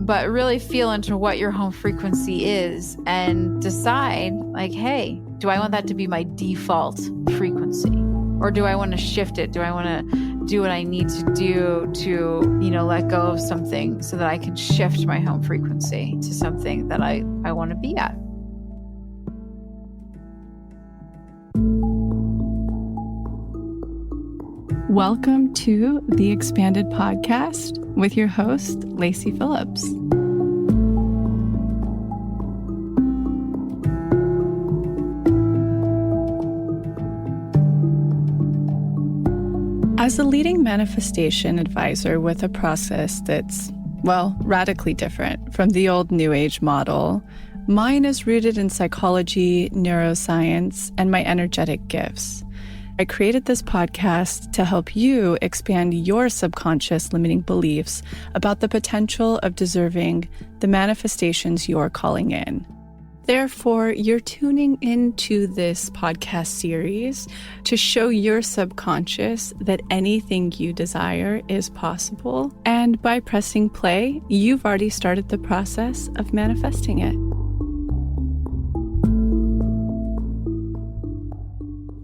but really feel into what your home frequency is and decide like, hey, do I want that to be my default frequency? Or do I want to shift it? Do I want to do what I need to do to, let go of something so that I can shift my home frequency to something that I want to be at? Welcome to the Expanded Podcast with your host, Lacey Phillips. As a leading manifestation advisor with a process that's, radically different from the old New Age model, mine is rooted in psychology, neuroscience, and my energetic gifts. I created this podcast to help you expand your subconscious limiting beliefs about the potential of deserving the manifestations you're calling in. Therefore, you're tuning into this podcast series to show your subconscious that anything you desire is possible. And by pressing play, you've already started the process of manifesting it.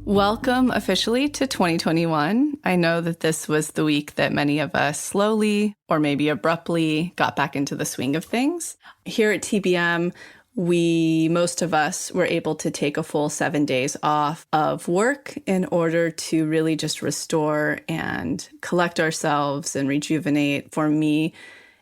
Welcome officially to 2021. I know that this was the week that many of us slowly or maybe abruptly got back into the swing of things. Here at TBM, most of us were able to take a full 7 days off of work in order to really just restore and collect ourselves and rejuvenate. For me,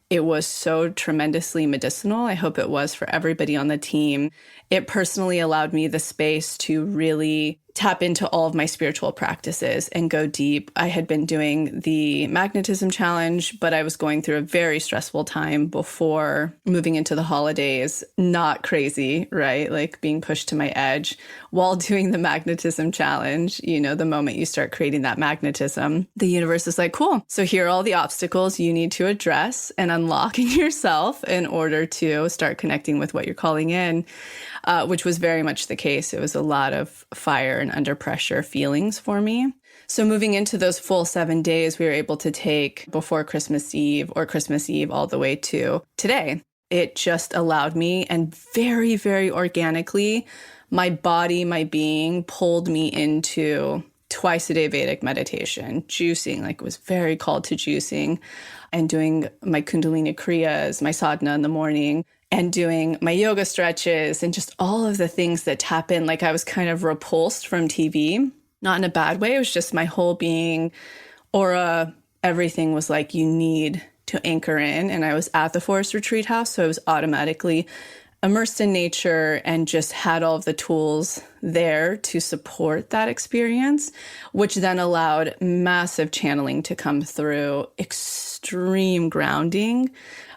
it was so tremendously medicinal. I hope it was for everybody on the team. It personally allowed me the space to really tap into all of my spiritual practices and go deep. I had been doing the magnetism challenge, but I was going through a very stressful time before moving into the holidays. Not crazy, right? Like being pushed to my edge while doing the magnetism challenge. The moment you start creating that magnetism, the universe is like, cool. So here are all the obstacles you need to address and unlock in yourself in order to start connecting with what you're calling in. Which was very much the case. It was a lot of fire and under pressure feelings for me. So moving into those full 7 days, we were able to take before Christmas Eve or Christmas Eve all the way to today. It just allowed me, and very, very organically, my body, my being pulled me into twice a day Vedic meditation, juicing, like was very called to juicing and doing my Kundalini Kriyas, my sadhana in the morning, and doing my yoga stretches and just all of the things that tap in. Like I was kind of repulsed from TV, not in a bad way. It was just my whole being, aura, everything was like, you need to anchor in. And I was at the Forest Retreat House, so I was automatically immersed in nature and just had all of the tools there to support that experience, which then allowed massive channeling to come through, extreme grounding,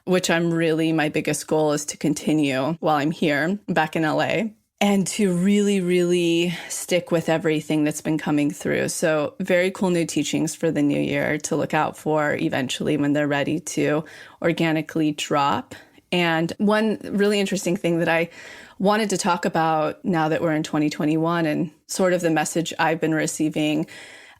which my biggest goal is to continue while I'm here back in LA and to really, really stick with everything that's been coming through. So very cool new teachings for the new year to look out for eventually when they're ready to organically drop. And one really interesting thing that I wanted to talk about now that we're in 2021 and sort of the message I've been receiving,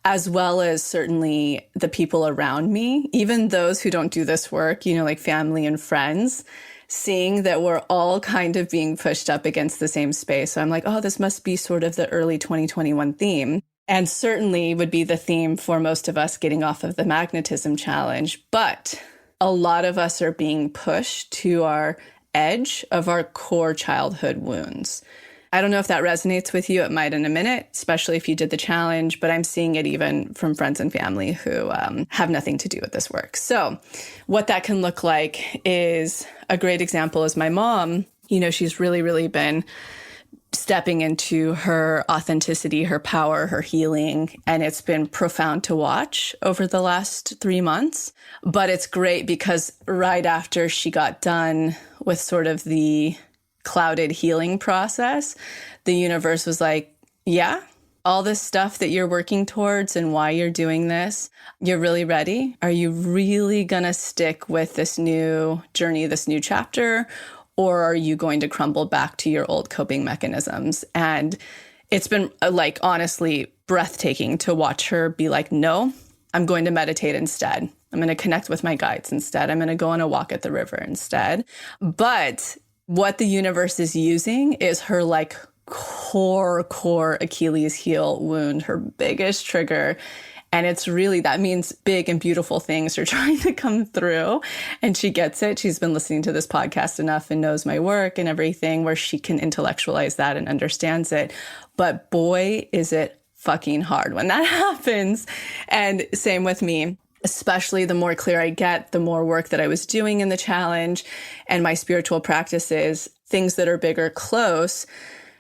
as well as certainly the people around me, even those who don't do this work, like family and friends, seeing that we're all kind of being pushed up against the same space. So I'm like, oh, this must be sort of the early 2021 theme. And certainly would be the theme for most of us getting off of the magnetism challenge. But a lot of us are being pushed to our edge of our core childhood wounds. I don't know if that resonates with you. It might in a minute, especially if you did the challenge, but I'm seeing it even from friends and family who have nothing to do with this work. So what that can look like is a great example is my mom. She's really, really been stepping into her authenticity, her power, her healing. And it's been profound to watch over the last 3 months. But it's great because right after she got done with sort of the clouded healing process, the universe was like, yeah, all this stuff that you're working towards and why you're doing this, you're really ready? Are you really going to stick with this new journey, this new chapter? Or are you going to crumble back to your old coping mechanisms? And it's been honestly breathtaking to watch her be like, no, I'm going to meditate instead. I'm going to connect with my guides instead. I'm going to go on a walk at the river instead. But what the universe is using is her like core Achilles heel wound, her biggest trigger. And it's really, that means big and beautiful things are trying to come through. And she gets it. She's been listening to this podcast enough and knows my work and everything where she can intellectualize that and understands it. But boy, is it fucking hard when that happens. And same with me. Especially the more clear I get, the more work that I was doing in the challenge and my spiritual practices, things that are big or close,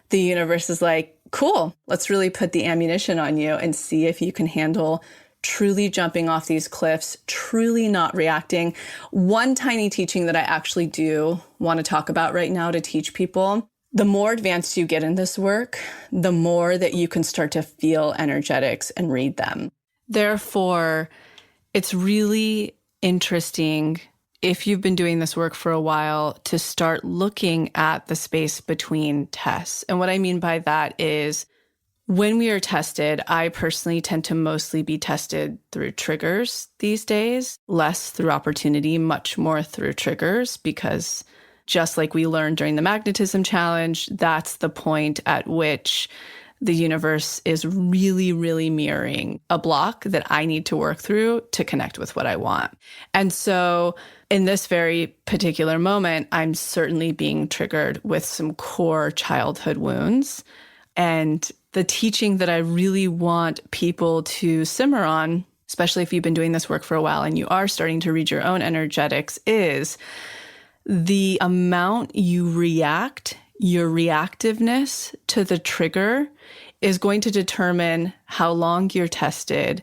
the universe is like, cool, let's really put the ammunition on you and see if you can handle truly jumping off these cliffs, truly not reacting. One tiny teaching that I actually do want to talk about right now to teach people, the more advanced you get in this work, the more that you can start to feel energetics and read them. Therefore, it's really interesting if you've been doing this work for a while to start looking at the space between tests. And what I mean by that is when we are tested, I personally tend to mostly be tested through triggers these days, less through opportunity, much more through triggers, because just like we learned during the magnetism challenge, that's the point at which the universe is really, really mirroring a block that I need to work through to connect with what I want. And so in this very particular moment, I'm certainly being triggered with some core childhood wounds. And the teaching that I really want people to simmer on, especially if you've been doing this work for a while and you are starting to read your own energetics, is the amount you react, your reactiveness to the trigger is going to determine how long you're tested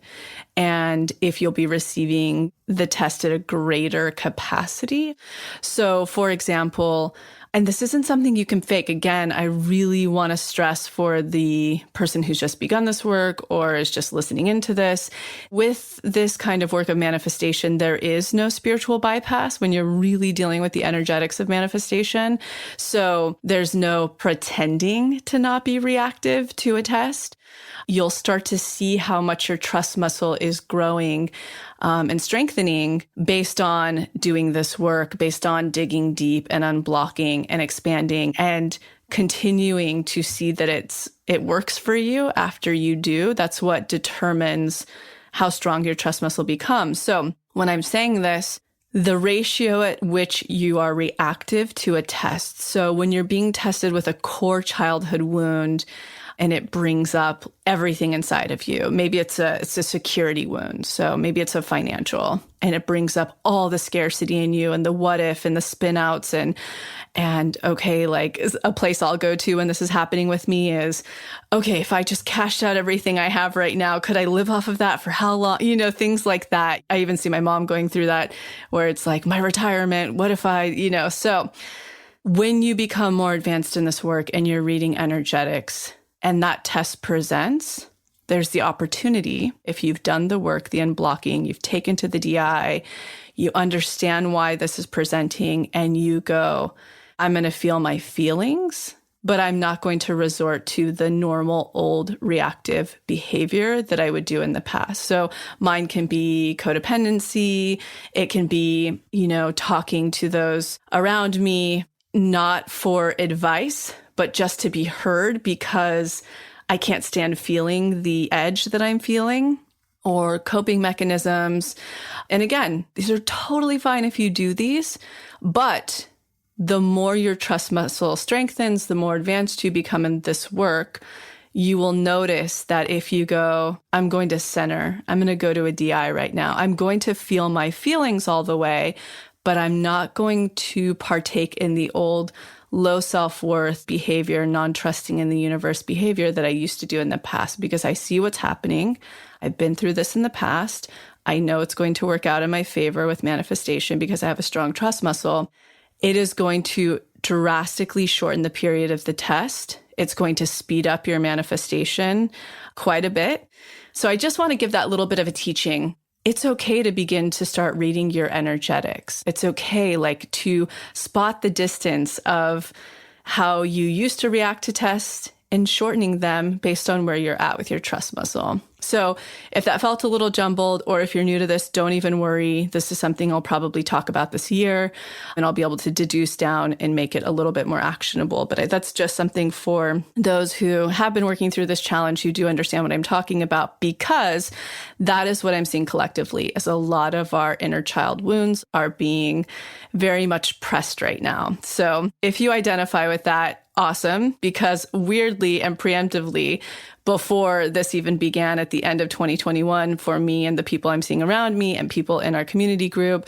and if you'll be receiving the test at a greater capacity. So, for example, and this isn't something you can fake. Again, I really want to stress for the person who's just begun this work or is just listening into this. With this kind of work of manifestation, there is no spiritual bypass when you're really dealing with the energetics of manifestation. So there's no pretending to not be reactive to a test. You'll start to see how much your trust muscle is growing and strengthening based on doing this work, based on digging deep and unblocking and expanding and continuing to see that it works for you after you do. That's what determines how strong your trust muscle becomes. So when I'm saying this, the ratio at which you are reactive to a test. So when you're being tested with a core childhood wound, and it brings up everything inside of you. Maybe it's a security wound. So maybe it's a financial, and it brings up all the scarcity in you and the what if and the spin outs and okay, like a place I'll go to when this is happening with me is, okay, if I just cashed out everything I have right now, could I live off of that for how long? You know, things like that. I even see my mom going through that where it's like my retirement, what if so when you become more advanced in this work and you're reading energetics, and that test presents, there's the opportunity, if you've done the work, the unblocking, you've taken to the DI, you understand why this is presenting, and you go, I'm going to feel my feelings, but I'm not going to resort to the normal old reactive behavior that I would do in the past. So mine can be codependency. It can be, talking to those around me, not for advice, but just to be heard because I can't stand feeling the edge that I'm feeling, or coping mechanisms. And again, these are totally fine if you do these, but the more your trust muscle strengthens, the more advanced you become in this work, you will notice that if you go, I'm going to center, I'm going to go to a DI right now, I'm going to feel my feelings all the way, but I'm not going to partake in the old low self-worth behavior, non-trusting in the universe behavior that I used to do in the past, because I see what's happening. I've been through this in the past. I know it's going to work out in my favor with manifestation because I have a strong trust muscle. It is going to drastically shorten the period of the test. It's going to speed up your manifestation quite a bit. So I just want to give that little bit of a teaching. It's okay to begin to start reading your energetics. It's okay, to spot the distance of how you used to react to tests and shortening them based on where you're at with your trust muscle. So if that felt a little jumbled, or if you're new to this, don't even worry. This is something I'll probably talk about this year, and I'll be able to deduce down and make it a little bit more actionable. But that's just something for those who have been working through this challenge, who do understand what I'm talking about, because that is what I'm seeing collectively, is a lot of our inner child wounds are being very much pressed right now. So if you identify with that, awesome, because weirdly and preemptively, before this even began at the end of 2021, for me and the people I'm seeing around me and people in our community group,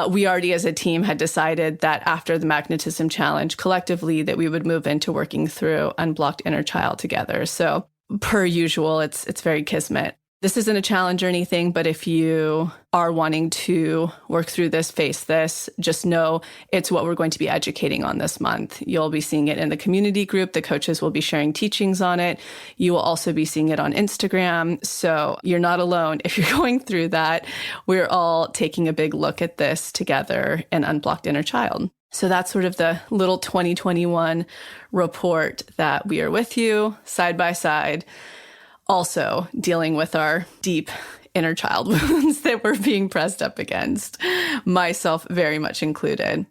we already as a team had decided that after the magnetism challenge collectively, that we would move into working through unblocked inner child together. So per usual, it's very kismet. This isn't a challenge or anything, but if you are wanting to work through this, face this, just know it's what we're going to be educating on this month. You'll be seeing it in the community group. The coaches will be sharing teachings on it. You will also be seeing it on Instagram. So you're not alone if you're going through that. We're all taking a big look at this together in Unblocked Inner Child. So that's sort of the little 2021 report that we are with you side by side. Also dealing with our deep inner child wounds that we're being pressed up against, myself very much included.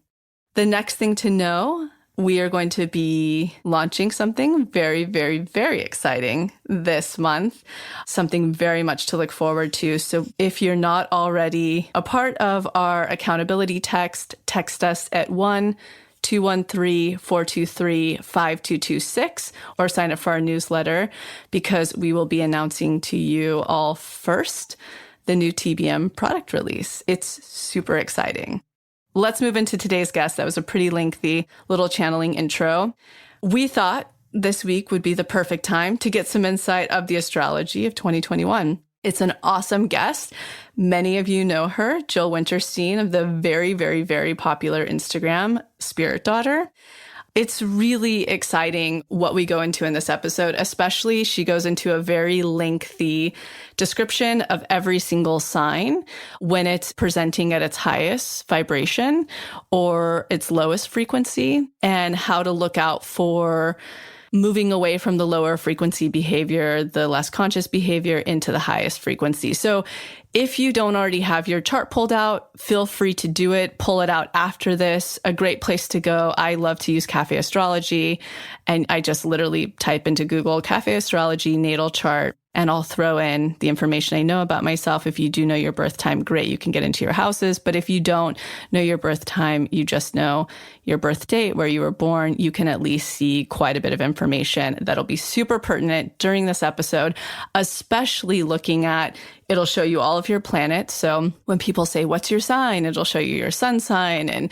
The next thing to know, we are going to be launching something very, very, very exciting this month, something very much to look forward to. So if you're not already a part of our accountability text us at 1-213-423-5226 or sign up for our newsletter, because we will be announcing to you all first the new TBM product release. It's super exciting. Let's move into today's guest. That was a pretty lengthy little channeling intro. We thought this week would be the perfect time to get some insight of the astrology of 2021. It's an awesome guest. Many of you know her, Jill Wintersteen of the very, very, very popular Instagram Spirit Daughter. It's really exciting what we go into in this episode, especially she goes into a very lengthy description of every single sign when it's presenting at its highest vibration or its lowest frequency, and how to look out for moving away from the lower frequency behavior, the less conscious behavior, into the highest frequency. So if you don't already have your chart pulled out, feel free to do it. Pull it out after this. A great place to go. I love to use Cafe Astrology, and I just literally type into Google Cafe Astrology natal chart, and I'll throw in the information I know about myself. If you do know your birth time, great, you can get into your houses. But if you don't know your birth time, you just know your birth date, where you were born, you can at least see quite a bit of information that'll be super pertinent during this episode, especially looking at, it'll show you all of your planets. So when people say, what's your sign? It'll show you your sun sign and,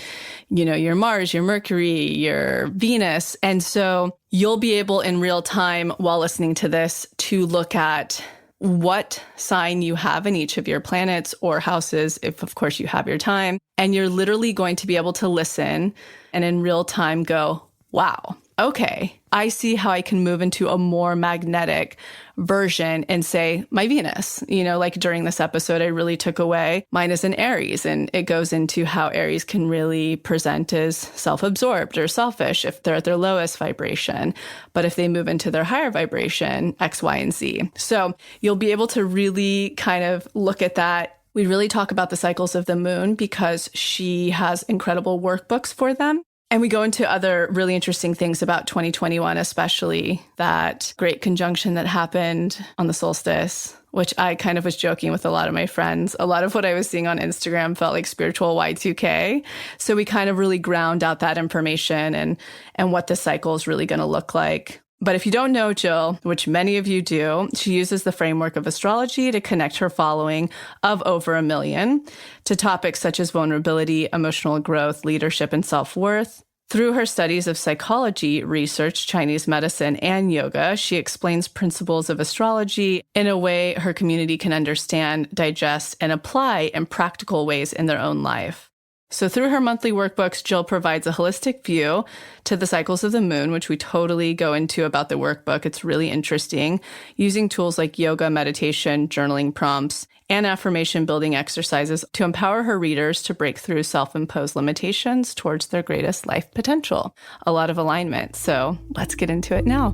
your Mars, your Mercury, your Venus. And so you'll be able in real time while listening to this to look at what sign you have in each of your planets or houses, if of course you have your time. And you're literally going to be able to listen and in real time go, wow, okay, I see how I can move into a more magnetic version and say my Venus, like during this episode, I really took away mine as an Aries, and it goes into how Aries can really present as self-absorbed or selfish if they're at their lowest vibration. But if they move into their higher vibration, X, Y, and Z. So you'll be able to really kind of look at that. We really talk about the cycles of the moon because she has incredible workbooks for them. And we go into other really interesting things about 2021, especially that great conjunction that happened on the solstice, which I kind of was joking with a lot of my friends. A lot of what I was seeing on Instagram felt like spiritual Y2K. So we kind of really ground out that information and what the cycle is really going to look like. But if you don't know Jill, which many of you do, she uses the framework of astrology to connect her following of over 1 million to topics such as vulnerability, emotional growth, leadership, and self-worth. Through her studies of psychology, research, Chinese medicine, and yoga, she explains principles of astrology in a way her community can understand, digest, and apply in practical ways in their own life. So through her monthly workbooks, Jill provides a holistic view to the cycles of the moon, which we totally go into about the workbook. It's really interesting, using tools like yoga, meditation, journaling prompts, and affirmation building exercises to empower her readers to break through self-imposed limitations towards their greatest life potential. A lot of alignment. So let's get into it now.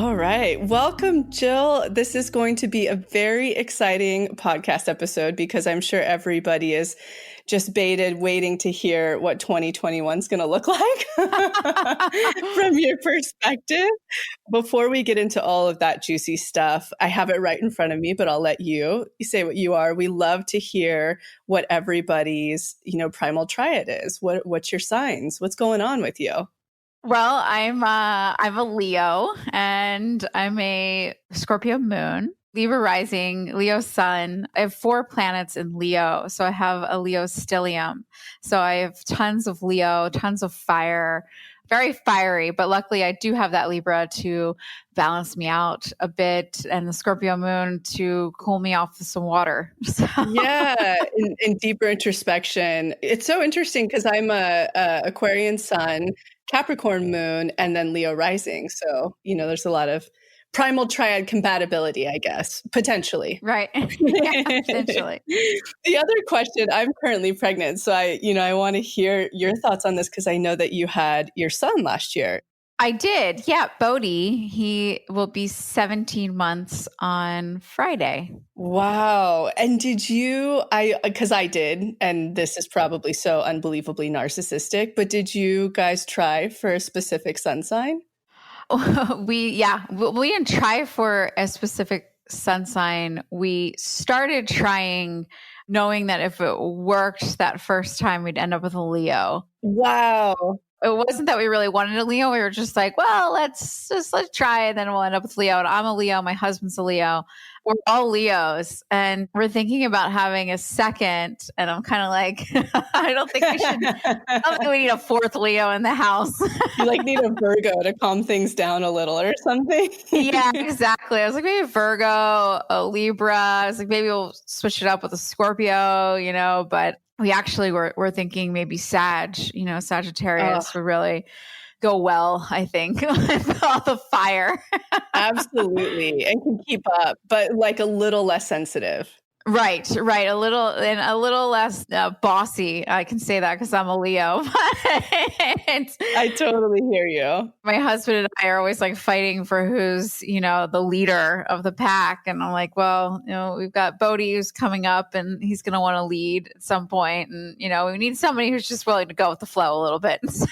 All right. Welcome, Jill. This is going to be a very exciting podcast episode because I'm sure everybody is just baited, waiting to hear what 2021 is going to look like from your perspective. Before we get into all of that juicy stuff, I have it right in front of me, but I'll let you say what you are. We love to hear what everybody's, primal triad is. What's your signs? What's going on with you? Well, I'm a Leo and I'm a Scorpio moon, Libra rising, Leo sun. I have 4 planets in Leo. So I have a Leo stellium. So I have tons of Leo, tons of fire, very fiery, but luckily I do have that Libra to balance me out a bit and the Scorpio moon to cool me off with some water. So. Yeah, in deeper introspection. It's so interesting because I'm a Aquarian sun, Capricorn moon, and then Leo rising. So, there's a lot of primal triad compatibility, I guess, potentially. Right. Yeah, potentially. The other question, I'm currently pregnant. So I want to hear your thoughts on this because I know that you had your son last year. I did. Yeah. Bodhi, he will be 17 months on Friday. Wow. And because I did, and this is probably so unbelievably narcissistic, but did you guys try for a specific sun sign? We didn't try for a specific sun sign. We started trying knowing that if it worked that first time, we'd end up with a Leo. Wow. It wasn't that we really wanted a Leo. We were just like, well, let's try and then we'll end up with Leo. And I'm a Leo. My husband's a Leo. We're all Leos. And we're thinking about having a second. And I'm kind of like, I don't think we need a 4th Leo in the house. You need a Virgo to calm things down a little or something. Yeah, exactly. I was like, maybe a Virgo, a Libra. I was like, maybe we'll switch it up with a Scorpio, but we actually were thinking maybe Sagittarius would really go well, I think, with all the fire. Absolutely. And can keep up, but a little less sensitive. Right. A little less bossy. I can say that because I'm a Leo. I totally hear you. My husband and I are always fighting for who's, the leader of the pack. And I'm like, well, we've got Bodhi who's coming up and he's going to want to lead at some point. And, we need somebody who's just willing to go with the flow a little bit. So.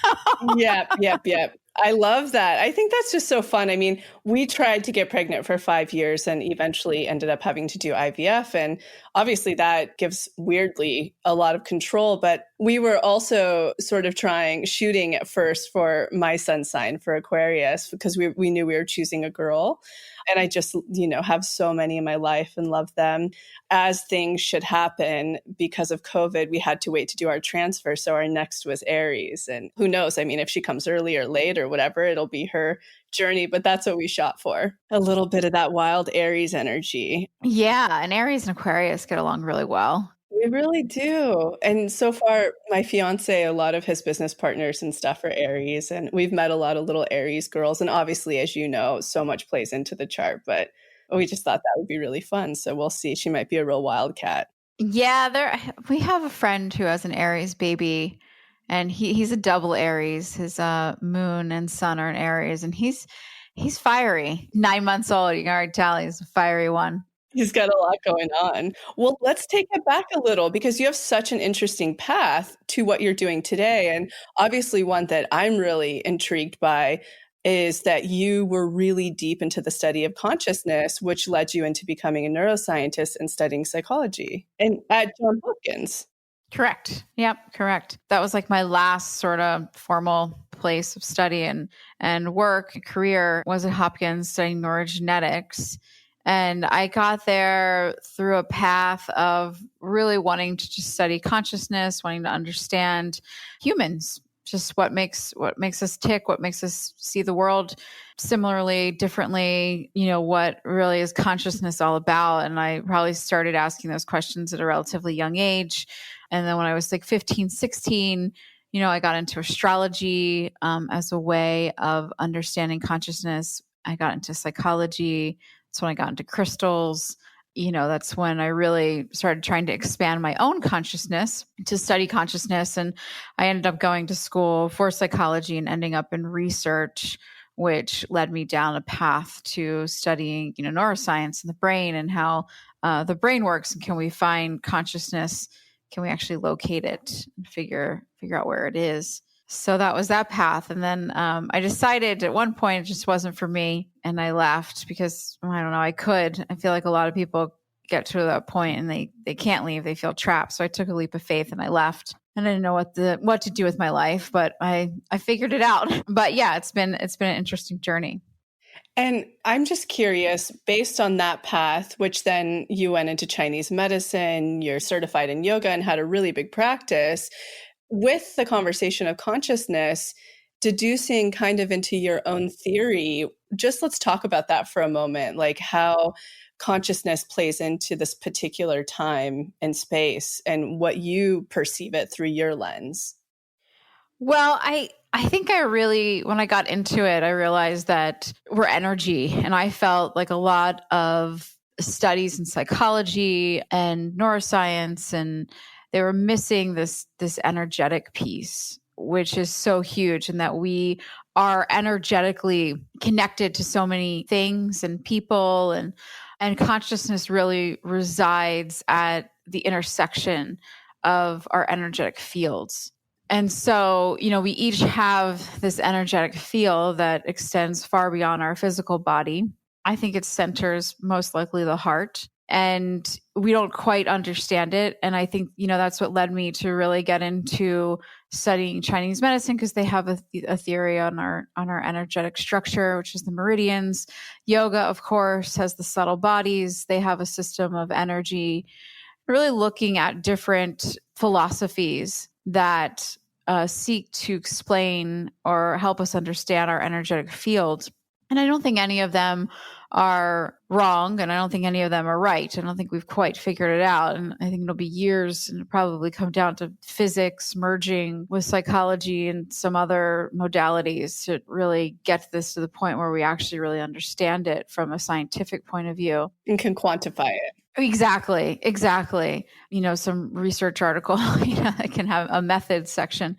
Yep. I love that. I think that's just so fun. I mean, we tried to get pregnant for 5 years and eventually ended up having to do IVF. And obviously that gives weirdly a lot of control. But we were also sort of shooting at first for my sun sign for Aquarius because we knew we were choosing a girl. And I just, have so many in my life and love them. As things should happen because of COVID, we had to wait to do our transfer. So our next was Aries. And who knows? I mean, if she comes early or late or whatever, it'll be her journey. But that's what we shot for. A little bit of that wild Aries energy. Yeah. And Aries and Aquarius get along really well. We really do. And so far, my fiance, a lot of his business partners and stuff are Aries. And we've met a lot of little Aries girls. And obviously, as you know, so much plays into the chart. But we just thought that would be really fun. So we'll see. She might be a real wildcat. Yeah, we have a friend who has an Aries baby. And he's a double Aries. His moon and sun are in Aries. And he's fiery. 9 months old. You can already tell he's a fiery one. He's got a lot going on. Well, let's take it back a little because you have such an interesting path to what you're doing today. And obviously one that I'm really intrigued by is that you were really deep into the study of consciousness, which led you into becoming a neuroscientist and studying psychology and at Johns Hopkins. Correct. Yep. Correct. That was my last sort of formal place of study and work career was at Hopkins studying neurogenetics. And I got there through a path of really wanting to just study consciousness, wanting to understand humans, just what makes us tick, what makes us see the world similarly, differently, what really is consciousness all about. And I probably started asking those questions at a relatively young age. And then when I was 15, 16, I got into astrology as a way of understanding consciousness. I got into psychology. That's when I got into crystals. That's when I really started trying to expand my own consciousness to study consciousness. And I ended up going to school for psychology and ending up in research which led me down a path to studying, neuroscience and the brain and how the brain works. And can we find consciousness? Can we actually locate it and figure out where it is? So that was that path. And then I decided at one point it just wasn't for me. And I left because, I don't know, I feel like a lot of people get to that point and they can't leave. They feel trapped. So I took a leap of faith and I left. And I didn't know what to do with my life, but I figured it out. But yeah, it's been an interesting journey. And I'm just curious, based on that path, which then you went into Chinese medicine, you're certified in yoga and had a really big practice, with the conversation of consciousness, deducing kind of into your own theory, just let's talk about that for a moment, like how consciousness plays into this particular time and space and what you perceive it through your lens. Well, I think when I got into it, I realized that we're energy. And I felt like a lot of studies in psychology and neuroscience, and they were missing this energetic piece, which is so huge, and that we are energetically connected to so many things and people, and consciousness really resides at the intersection of our energetic fields. And so, we each have this energetic field that extends far beyond our physical body. I think it centers most likely the heart, and we don't quite understand it. And I think, that's what led me to really get into studying Chinese medicine, because they have a theory on our energetic structure, which is the meridians. Yoga, of course, has the subtle bodies. They have a system of energy, really looking at different philosophies that seek to explain or help us understand our energetic field. And I don't think any of them are wrong, and I don't think any of them are right. I don't think we've quite figured it out. And I think it'll be years, and it'll probably come down to physics merging with psychology and some other modalities to really get this to the point where we actually really understand it from a scientific point of view. And can quantify it. Exactly. Some research article, that can have a methods section.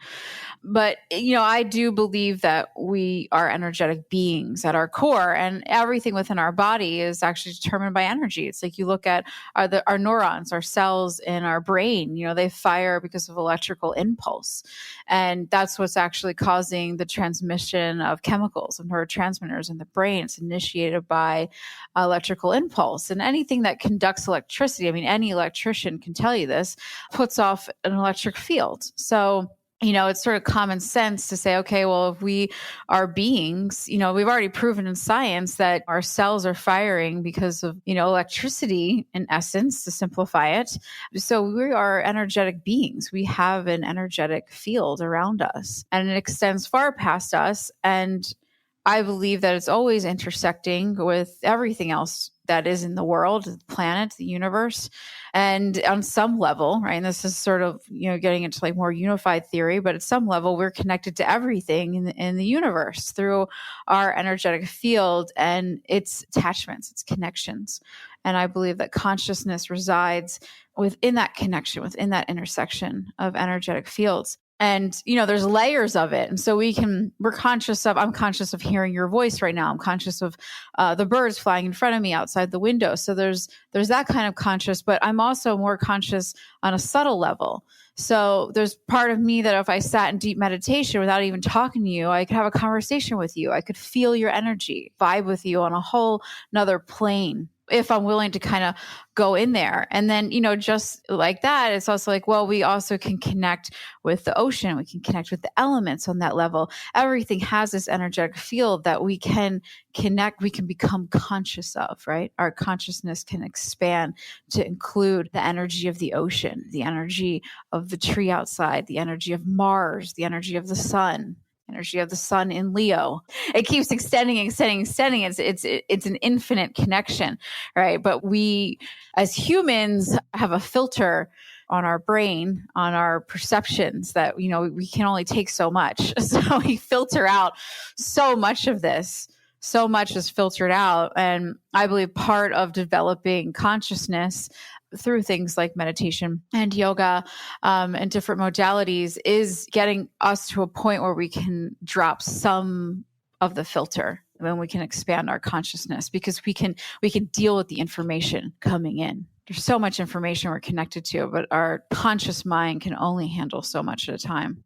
But, I do believe that we are energetic beings at our core, and everything within our body is actually determined by energy. It's like you look at our neurons, our cells in our brain, they fire because of electrical impulse. And that's what's actually causing the transmission of chemicals and neurotransmitters in the brain. It's initiated by electrical impulse. And anything that conducts electricity, any electrician can tell you this, puts off an electric field. So it's sort of common sense to say, okay, well, if we are beings, we've already proven in science that our cells are firing because of, electricity, in essence, to simplify it. So we are energetic beings. We have an energetic field around us, and it extends far past us. And I believe that it's always intersecting with everything else that is in the world, the planet, the universe. And on some level, right, and this is sort of, getting into like more unified theory, but at some level, we're connected to everything in the universe through our energetic field and its attachments, its connections. And I believe that consciousness resides within that connection, within that intersection of energetic fields. And, there's layers of it. And so I'm conscious of hearing your voice right now. I'm conscious of the birds flying in front of me outside the window. So there's that kind of conscious, but I'm also more conscious on a subtle level. So there's part of me that if I sat in deep meditation without even talking to you, I could have a conversation with you. I could feel your energy, vibe with you on a whole nother plane, if I'm willing to kind of go in there. And then, just like that, it's also like, well, we also can connect with the ocean. We can connect with the elements on that level. Everything has this energetic field that we can connect, we can become conscious of, right? Our consciousness can expand to include the energy of the ocean, the energy of the tree outside, the energy of Mars, the energy of the sun. Energy of the sun in Leo. It keeps extending. It's an infinite connection, right? But we, as humans, have a filter on our brain, on our perceptions that, we can only take so much. So we filter out so much of this. So much is filtered out. And I believe part of developing consciousness through things like meditation and yoga and different modalities is getting us to a point where we can drop some of the filter, when we can expand our consciousness, because we can deal with the information coming in. There's so much information we're connected to, but our conscious mind can only handle so much at a time.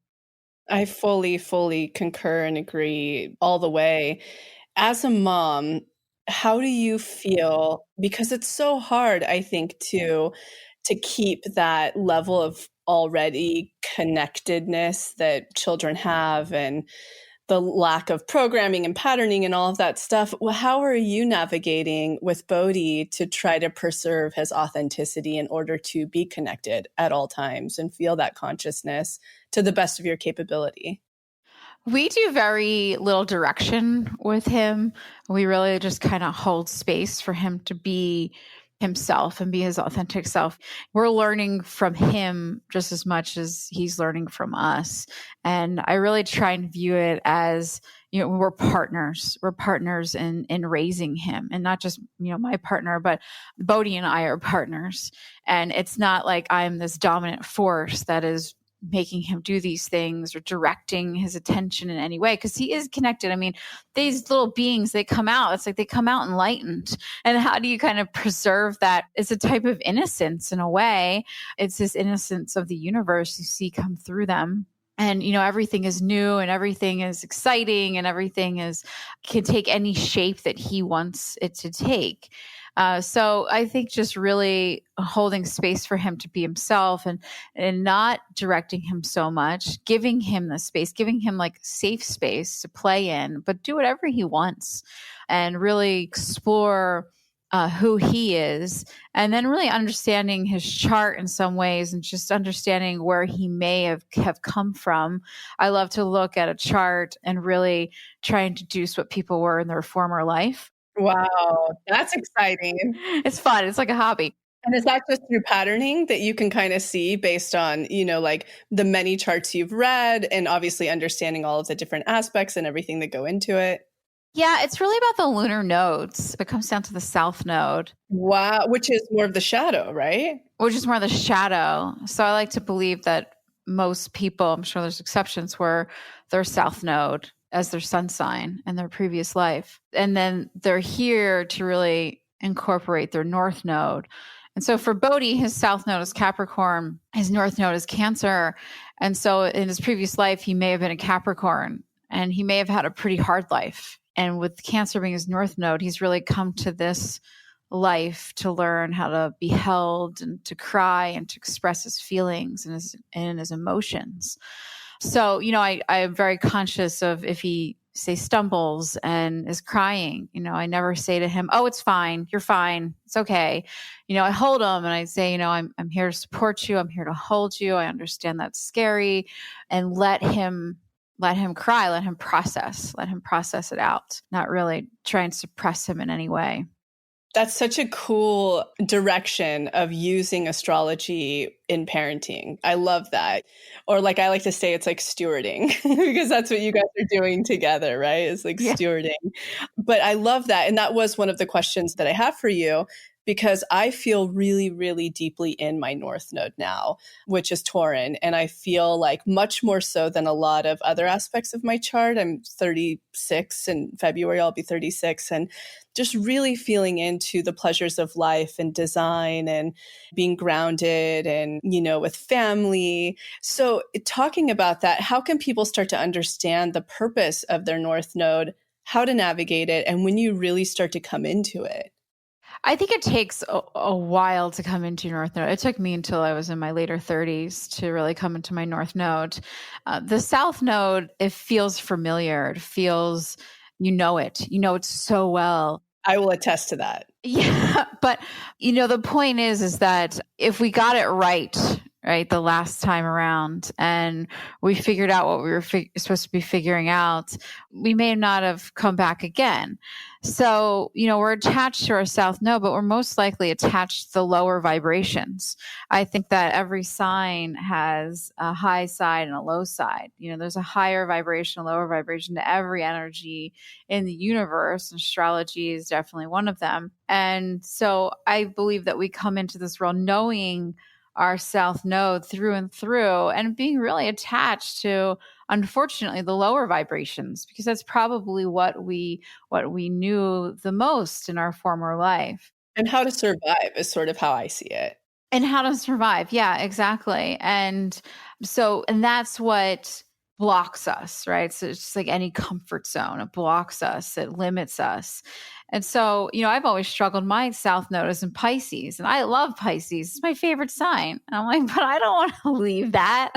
I fully concur and agree all the way. As a mom, how do you feel? Because it's so hard, I think, to keep that level of already connectedness that children have, and the lack of programming and patterning and all of that stuff. Well, how are you navigating with Bodhi to try to preserve his authenticity in order to be connected at all times and feel that consciousness to the best of your capability? We do very little direction with him. We really just kind of hold space for him to be himself and be his authentic self. We're learning from him just as much as he's learning from us. And I really try and view it as, we're partners. We're partners in raising him, and not just, my partner, but Bodhi and I are partners. And it's not like I'm this dominant force that is making him do these things or directing his attention in any way, because he is connected. I mean, these little beings, they come out, it's like they come out enlightened. And how do you kind of preserve that? It's a type of innocence in a way. It's this innocence of the universe you see come through them. And, everything is new and everything is exciting and everything can take any shape that he wants it to take. So I think just really holding space for him to be himself, and not directing him so much, giving him the space, giving him like safe space to play in, but do whatever he wants, and really explore who he is, and then really understanding his chart in some ways, and just understanding where he may have come from. I love to look at a chart and really try and deduce what people were in their former life. Wow, that's exciting. It's fun. It's like a hobby. And is that just through patterning that you can kind of see based on, like the many charts you've read, and obviously understanding all of the different aspects and everything that go into it? Yeah, it's really about the lunar nodes. It comes down to the south node. Wow, which is more of the shadow, right? Which is more the shadow. So I like to believe that most people, I'm sure there's exceptions, where their south node as their sun sign in their previous life. And then they're here to really incorporate their north node. And so for Bodhi, his south node is Capricorn, his north node is Cancer. And so in his previous life, he may have been a Capricorn, and he may have had a pretty hard life. And with Cancer being his north node, he's really come to this life to learn how to be held and to cry and to express his feelings and his emotions. So, I'm very conscious of if he, say, stumbles and is crying, I never say to him, "Oh, it's fine. You're fine. It's okay." I hold him and I say, I'm here to support you. I'm here to hold you. I understand that's scary, and let him cry, let him process it out, not really try and suppress him in any way. That's such a cool direction of using astrology in parenting. I love that. Or like I like to say, it's like stewarding, because that's what you guys are doing together, right? It's like stewarding. But I love that. And that was one of the questions that I have for you, because I feel really, really deeply in my North Node now, which is Taurin. And I feel like much more so than a lot of other aspects of my chart. I'm 36 in February, I'll be 36. And just really feeling into the pleasures of life and design and being grounded and, with family. So talking about that, how can people start to understand the purpose of their North Node, how to navigate it, and when you really start to come into it? I think it takes a while to come into North Node. It took me until I was in my later 30s to really come into my North Node. The South Node, it feels familiar. It feels, it so well. I will attest to that. Yeah. But, the point is that if we got it right, the last time around, and we figured out what we were supposed to be figuring out, we may not have come back again. So, we're attached to our South Node, but we're most likely attached to the lower vibrations. I think that every sign has a high side and a low side. There's a higher vibration, a lower vibration to every energy in the universe. Astrology is definitely one of them. And so I believe that we come into this world knowing our South Node through and through, and being really attached to unfortunately, the lower vibrations, because that's probably what we knew the most in our former life. And how to survive is sort of how I see it. And how to survive. Yeah, exactly. And that's what blocks us, right? So it's just like any comfort zone. It blocks us, it limits us. And so, I've always struggled. My South Node is in Pisces, and I love Pisces. It's my favorite sign. And I'm like, but I don't want to leave that.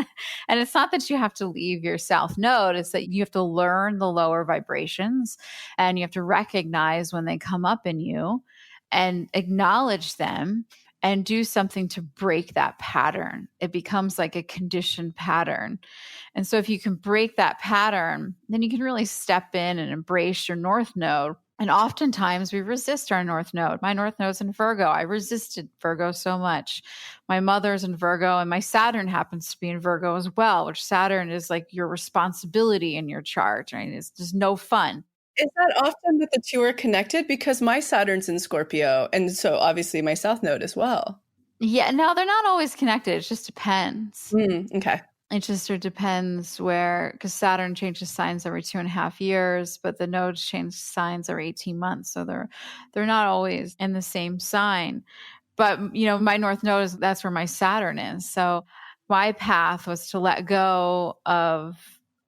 And it's not that you have to leave your South Node, it's that you have to learn the lower vibrations, and you have to recognize when they come up in you and acknowledge them and do something to break that pattern. It becomes like a conditioned pattern. And so if you can break that pattern, then you can really step in and embrace your North Node. And oftentimes we resist our North Node. My North Node's in Virgo. I resisted Virgo so much. My mother's in Virgo, and my Saturn happens to be in Virgo as well, which Saturn is like your responsibility in your chart, right? It's just no fun. Is that often that the two are connected? Because my Saturn's in Scorpio, and so obviously my South Node as well. Yeah, no, they're not always connected. It just depends. Okay. It just sort of depends because Saturn changes signs every 2.5 years, but the nodes change signs every 18 months. So they're not always in the same sign. But, my North Node that's where my Saturn is. So my path was to let go of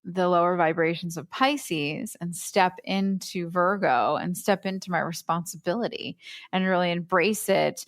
the lower vibrations of Pisces and step into Virgo and step into my responsibility and really embrace it.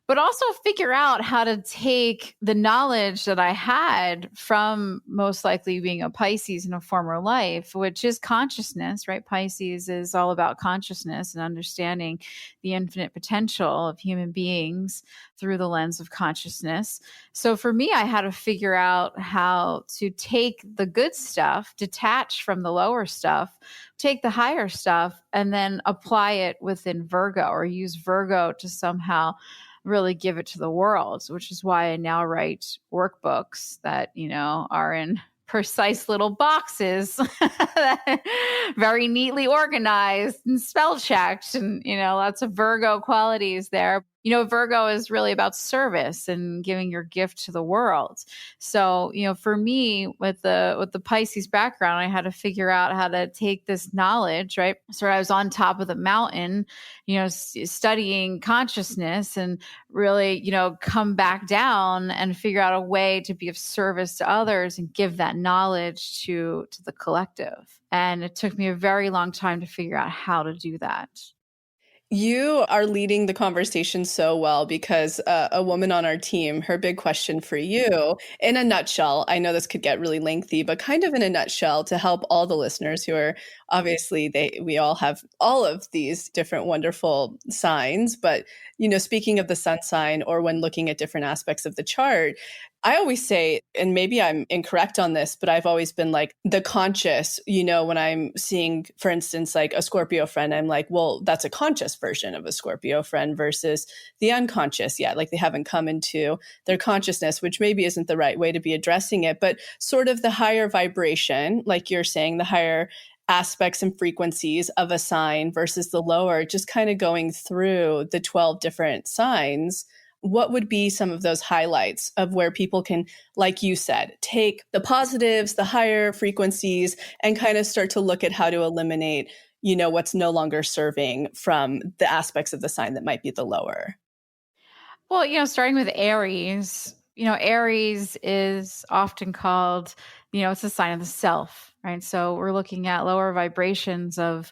But also figure out how to take the knowledge that I had from most likely being a Pisces in a former life, which is consciousness, right? Pisces is all about consciousness and understanding the infinite potential of human beings through the lens of consciousness. So for me, I had to figure out how to take the good stuff, detach from the lower stuff, take the higher stuff, and then apply it within Virgo, or use Virgo to somehow really give it to the world, which is why I now write workbooks that, are in precise little boxes, very neatly organized and spell checked, and, lots of Virgo qualities there. Virgo is really about service and giving your gift to the world. So, for me, with the Pisces background, I had to figure out how to take this knowledge, right? So I was on top of the mountain, studying consciousness, and really, come back down and figure out a way to be of service to others and give that knowledge to the collective. And it took me a very long time to figure out how to do that. You are leading the conversation so well, because a woman on our team, her big question for you, in a nutshell, I know this could get really lengthy, but kind of in a nutshell, to help all the listeners who are obviously we all have all of these different wonderful signs, but speaking of the sun sign, or when looking at different aspects of the chart, I always say, and maybe I'm incorrect on this, but I've always been like the conscious, when I'm seeing, for instance, like a Scorpio friend, I'm like, well, that's a conscious version of a Scorpio friend versus the unconscious yet. Like they haven't come into their consciousness, which maybe isn't the right way to be addressing it, but sort of the higher vibration, like you're saying, the higher aspects and frequencies of a sign versus the lower, just kind of going through the 12 different signs. What would be some of those highlights of where people can, like you said, take the positives, the higher frequencies, and kind of start to look at how to eliminate, what's no longer serving from the aspects of the sign that might be the lower? Well, starting with Aries, Aries is often called, it's a sign of the self, right? So we're looking at lower vibrations of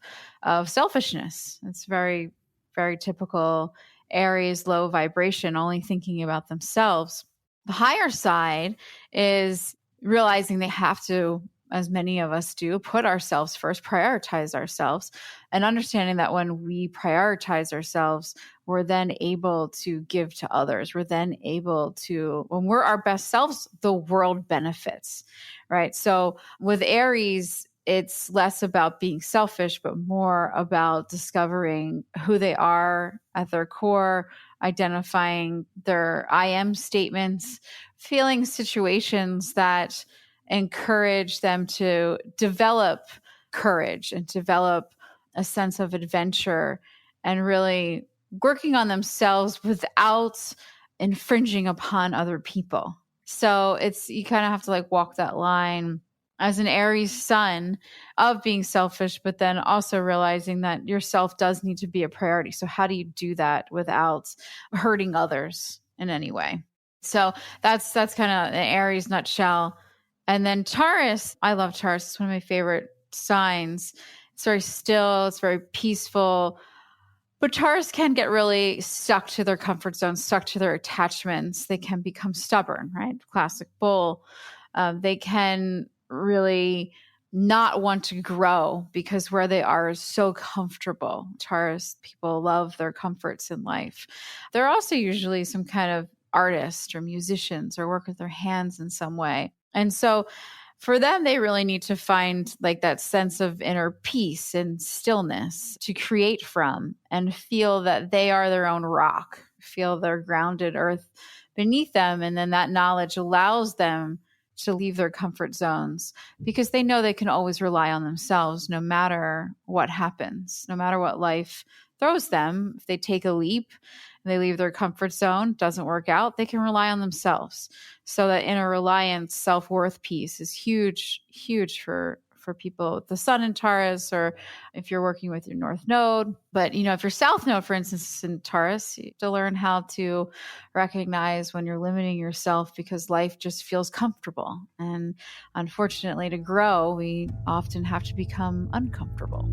selfishness. It's very, very typical Aries, low vibration, only thinking about themselves. The higher side is realizing they have to, as many of us do, put ourselves first, prioritize ourselves, and understanding that when we prioritize ourselves, we're then able to give to others. We're then able to, when we're our best selves, the world benefits, right? So with Aries, it's less about being selfish, but more about discovering who they are at their core, identifying their I am statements, feeling situations that encourage them to develop courage and develop a sense of adventure, and really working on themselves without infringing upon other people. So you kind of have to like walk that line as an Aries sun of being selfish, but then also realizing that yourself does need to be a priority. So how do you do that without hurting others in any way? So that's kind of an Aries nutshell. And then Taurus, I love Taurus. It's one of my favorite signs. It's very still, it's very peaceful. But Taurus can get really stuck to their comfort zone, stuck to their attachments. They can become stubborn, right? Classic bull. They can really not want to grow because where they are is so comfortable. Taurus people love their comforts in life. They're also usually some kind of artist or musicians or work with their hands in some way. And so for them, they really need to find like that sense of inner peace and stillness to create from and feel that they are their own rock, feel their grounded earth beneath them. And then that knowledge allows them to leave their comfort zones because they know they can always rely on themselves no matter what happens, no matter what life throws them. If they take a leap and they leave their comfort zone, doesn't work out, they can rely on themselves. So that inner reliance, self-worth piece is huge, huge for people with the sun in Taurus, or if you're working with your North Node. But, if your South Node, for instance, is in Taurus, you have to learn how to recognize when you're limiting yourself because life just feels comfortable. And unfortunately, to grow, we often have to become uncomfortable.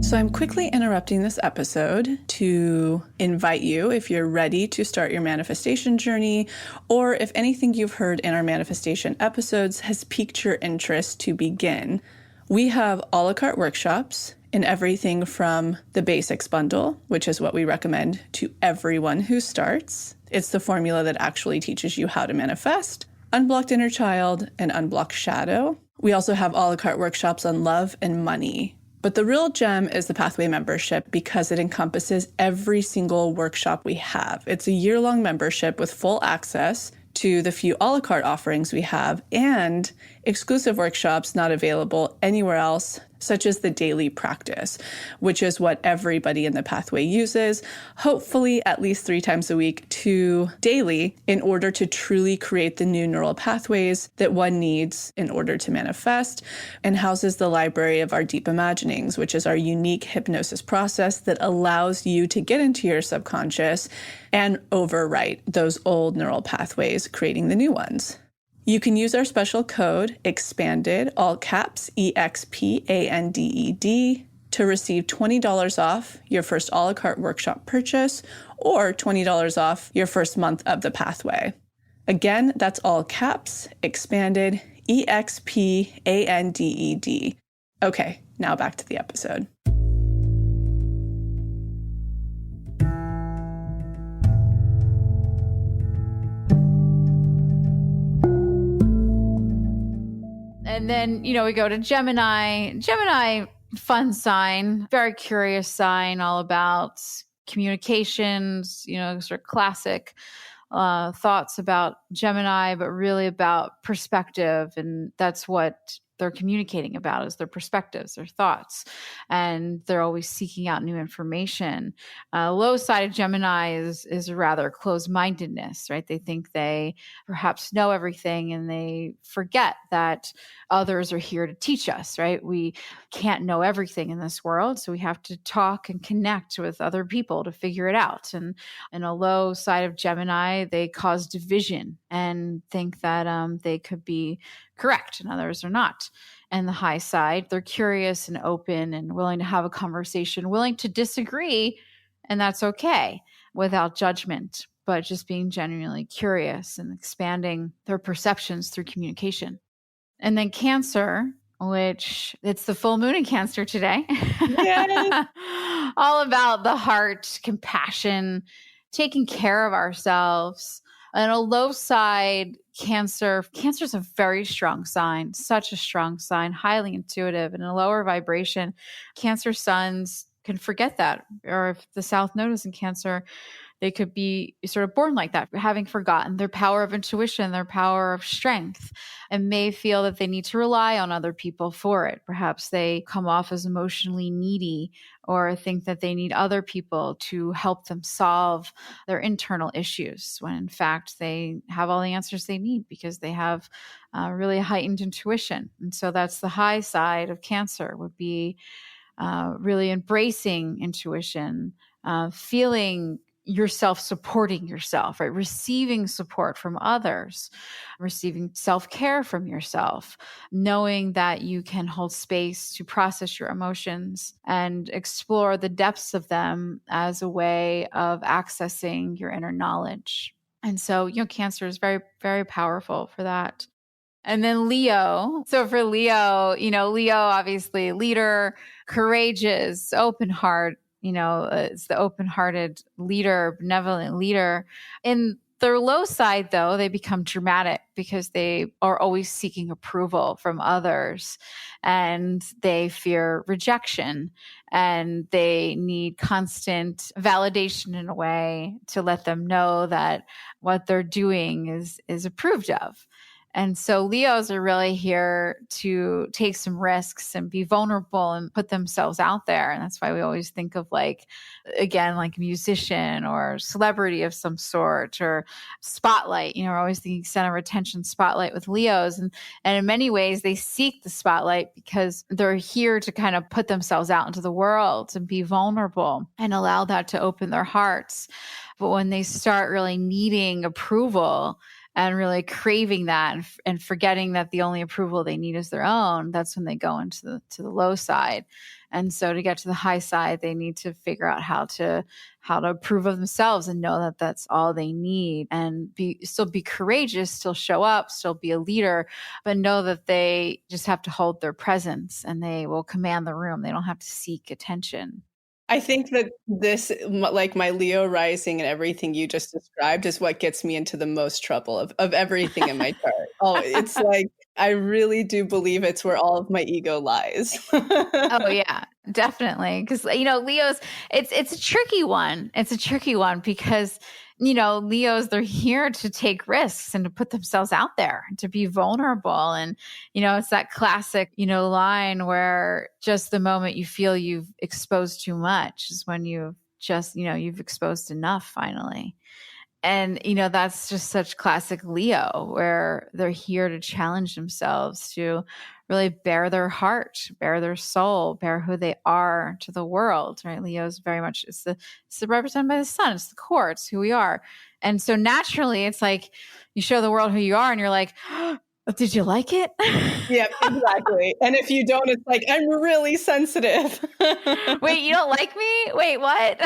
So I'm quickly interrupting this episode to invite you, if you're ready to start your manifestation journey, or if anything you've heard in our manifestation episodes has piqued your interest to begin. We have a la carte workshops in everything from the basics bundle, which is what we recommend to everyone who starts. It's the formula that actually teaches you how to manifest, unblocked inner child, and unblocked shadow. We also have a la carte workshops on love and money. But the real gem is the Pathway membership because it encompasses every single workshop we have. It's a year-long membership with full access to the few a la carte offerings we have and exclusive workshops not available anywhere else, such as the daily practice, which is what everybody in the Pathway uses, hopefully at least 3 times a week to daily in order to truly create the new neural pathways that one needs in order to manifest, and houses the library of our deep imaginings, which is our unique hypnosis process that allows you to get into your subconscious and overwrite those old neural pathways, creating the new ones. You can use our special code, EXPANDED, all caps, EXPANDED, to receive $20 off your first a la carte workshop purchase or $20 off your first month of the Pathway. Again, that's all caps, EXPANDED, EXPANDED. Okay, now back to the episode. And then, we go to Gemini. Gemini, fun sign, very curious sign, all about communications, sort of classic thoughts about Gemini, but really about perspective. And that's what they're communicating about is their perspectives, their thoughts, and they're always seeking out new information. Low side of Gemini is rather closed-mindedness, right? They think they perhaps know everything and they forget that others are here to teach us, right? We can't know everything in this world, so we have to talk and connect with other people to figure it out. And in a low side of Gemini, they cause division and think that they could be correct and others are not. And the high side, they're curious and open and willing to have a conversation, willing to disagree, and that's okay, without judgment, but just being genuinely curious and expanding their perceptions through communication. And then Cancer, which it's the full moon in Cancer today. All about the heart, compassion, taking care of ourselves. And a low side, Cancer's a very strong sign, such a strong sign, highly intuitive, and a lower vibration. Cancer suns can forget that. Or if the South Node is in Cancer, they could be sort of born like that, having forgotten their power of intuition, their power of strength, and may feel that they need to rely on other people for it. Perhaps they come off as emotionally needy or think that they need other people to help them solve their internal issues, when in fact they have all the answers they need because they have really heightened intuition. And so that's the high side of Cancer, would be really embracing intuition, feeling yourself supporting yourself, right? Receiving support from others, receiving self-care from yourself, knowing that you can hold space to process your emotions and explore the depths of them as a way of accessing your inner knowledge. And so, Cancer is very, very powerful for that. And then Leo. So for Leo, Leo, obviously leader, courageous, open heart, it's the open-hearted leader, benevolent leader. In their low side, though, they become dramatic because they are always seeking approval from others, and they fear rejection, and they need constant validation in a way to let them know that what they're doing is approved of. And so Leos are really here to take some risks and be vulnerable and put themselves out there. And that's why we always think of like musician or celebrity of some sort, or spotlight. We're always thinking center of attention, spotlight with Leos. And in many ways, they seek the spotlight because they're here to kind of put themselves out into the world and be vulnerable and allow that to open their hearts. But when they start really needing approval and really craving that and forgetting that the only approval they need is their own, that's when they go into the low side. And so to get to the high side, they need to figure out how to approve of themselves and know that that's all they need, and still be courageous, still show up, still be a leader, but know that they just have to hold their presence and they will command the room. They don't have to seek attention. I think that this, like my Leo rising and everything you just described, is what gets me into the most trouble of everything in my chart. Oh, it's like, I really do believe it's where all of my ego lies. Oh yeah, definitely. Because, Leos, it's a tricky one. It's a tricky one because, Leos, they're here to take risks and to put themselves out there and to be vulnerable. And, it's that classic, line where just the moment you feel you've exposed too much is when you've just, you've exposed enough finally. And, that's just such classic Leo, where they're here to challenge themselves to really bare their heart, bare their soul, bare who they are to the world, right? Leo's very much, it's represented by the sun. It's the core. It's who we are. And so naturally, it's like you show the world who you are and you're like, oh, did you like it? Yeah, exactly. And if you don't, it's like, I'm really sensitive. Wait, you don't like me? Wait, what?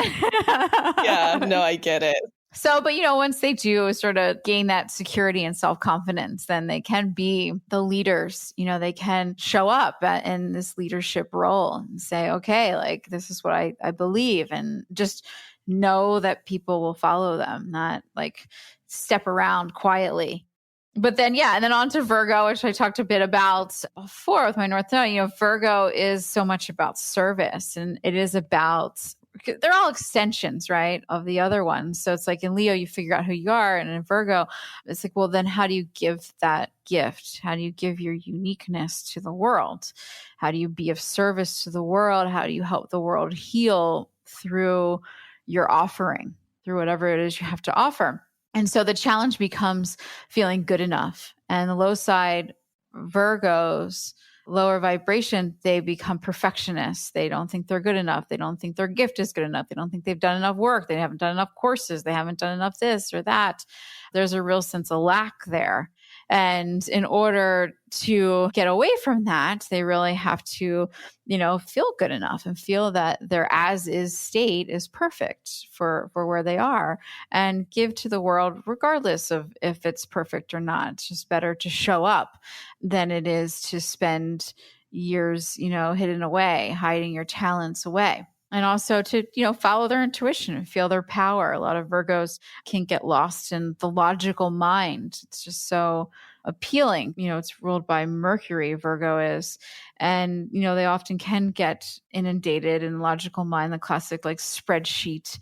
Yeah, no, I get it. So, but once they do sort of gain that security and self-confidence, then they can be the leaders. They can show up in this leadership role and say, okay, like this is what I believe, and just know that people will follow them, not like step around quietly. But then, and then on to Virgo, which I talked a bit about before with my North Node. Virgo is so much about service, and it is about, they're all extensions, right, of the other ones. So it's like in Leo, you figure out who you are. And in Virgo, it's like, well, then how do you give that gift? How do you give your uniqueness to the world? How do you be of service to the world? How do you help the world heal through your offering, through whatever it is you have to offer? And so the challenge becomes feeling good enough. And the low side Virgos, lower vibration, they become perfectionists. They don't think they're good enough. They don't think their gift is good enough. They don't think they've done enough work. They haven't done enough courses. They haven't done enough this or that. There's a real sense of lack there. And in order to get away from that, they really have to, feel good enough and feel that their as is state is perfect for where they are, and give to the world regardless of if it's perfect or not. It's just better to show up than it is to spend years, hidden away, hiding your talents away. And also to, follow their intuition and feel their power. A lot of Virgos can get lost in the logical mind. It's just so appealing. It's ruled by Mercury, Virgo is. And, they often can get inundated in the logical mind, the classic like spreadsheet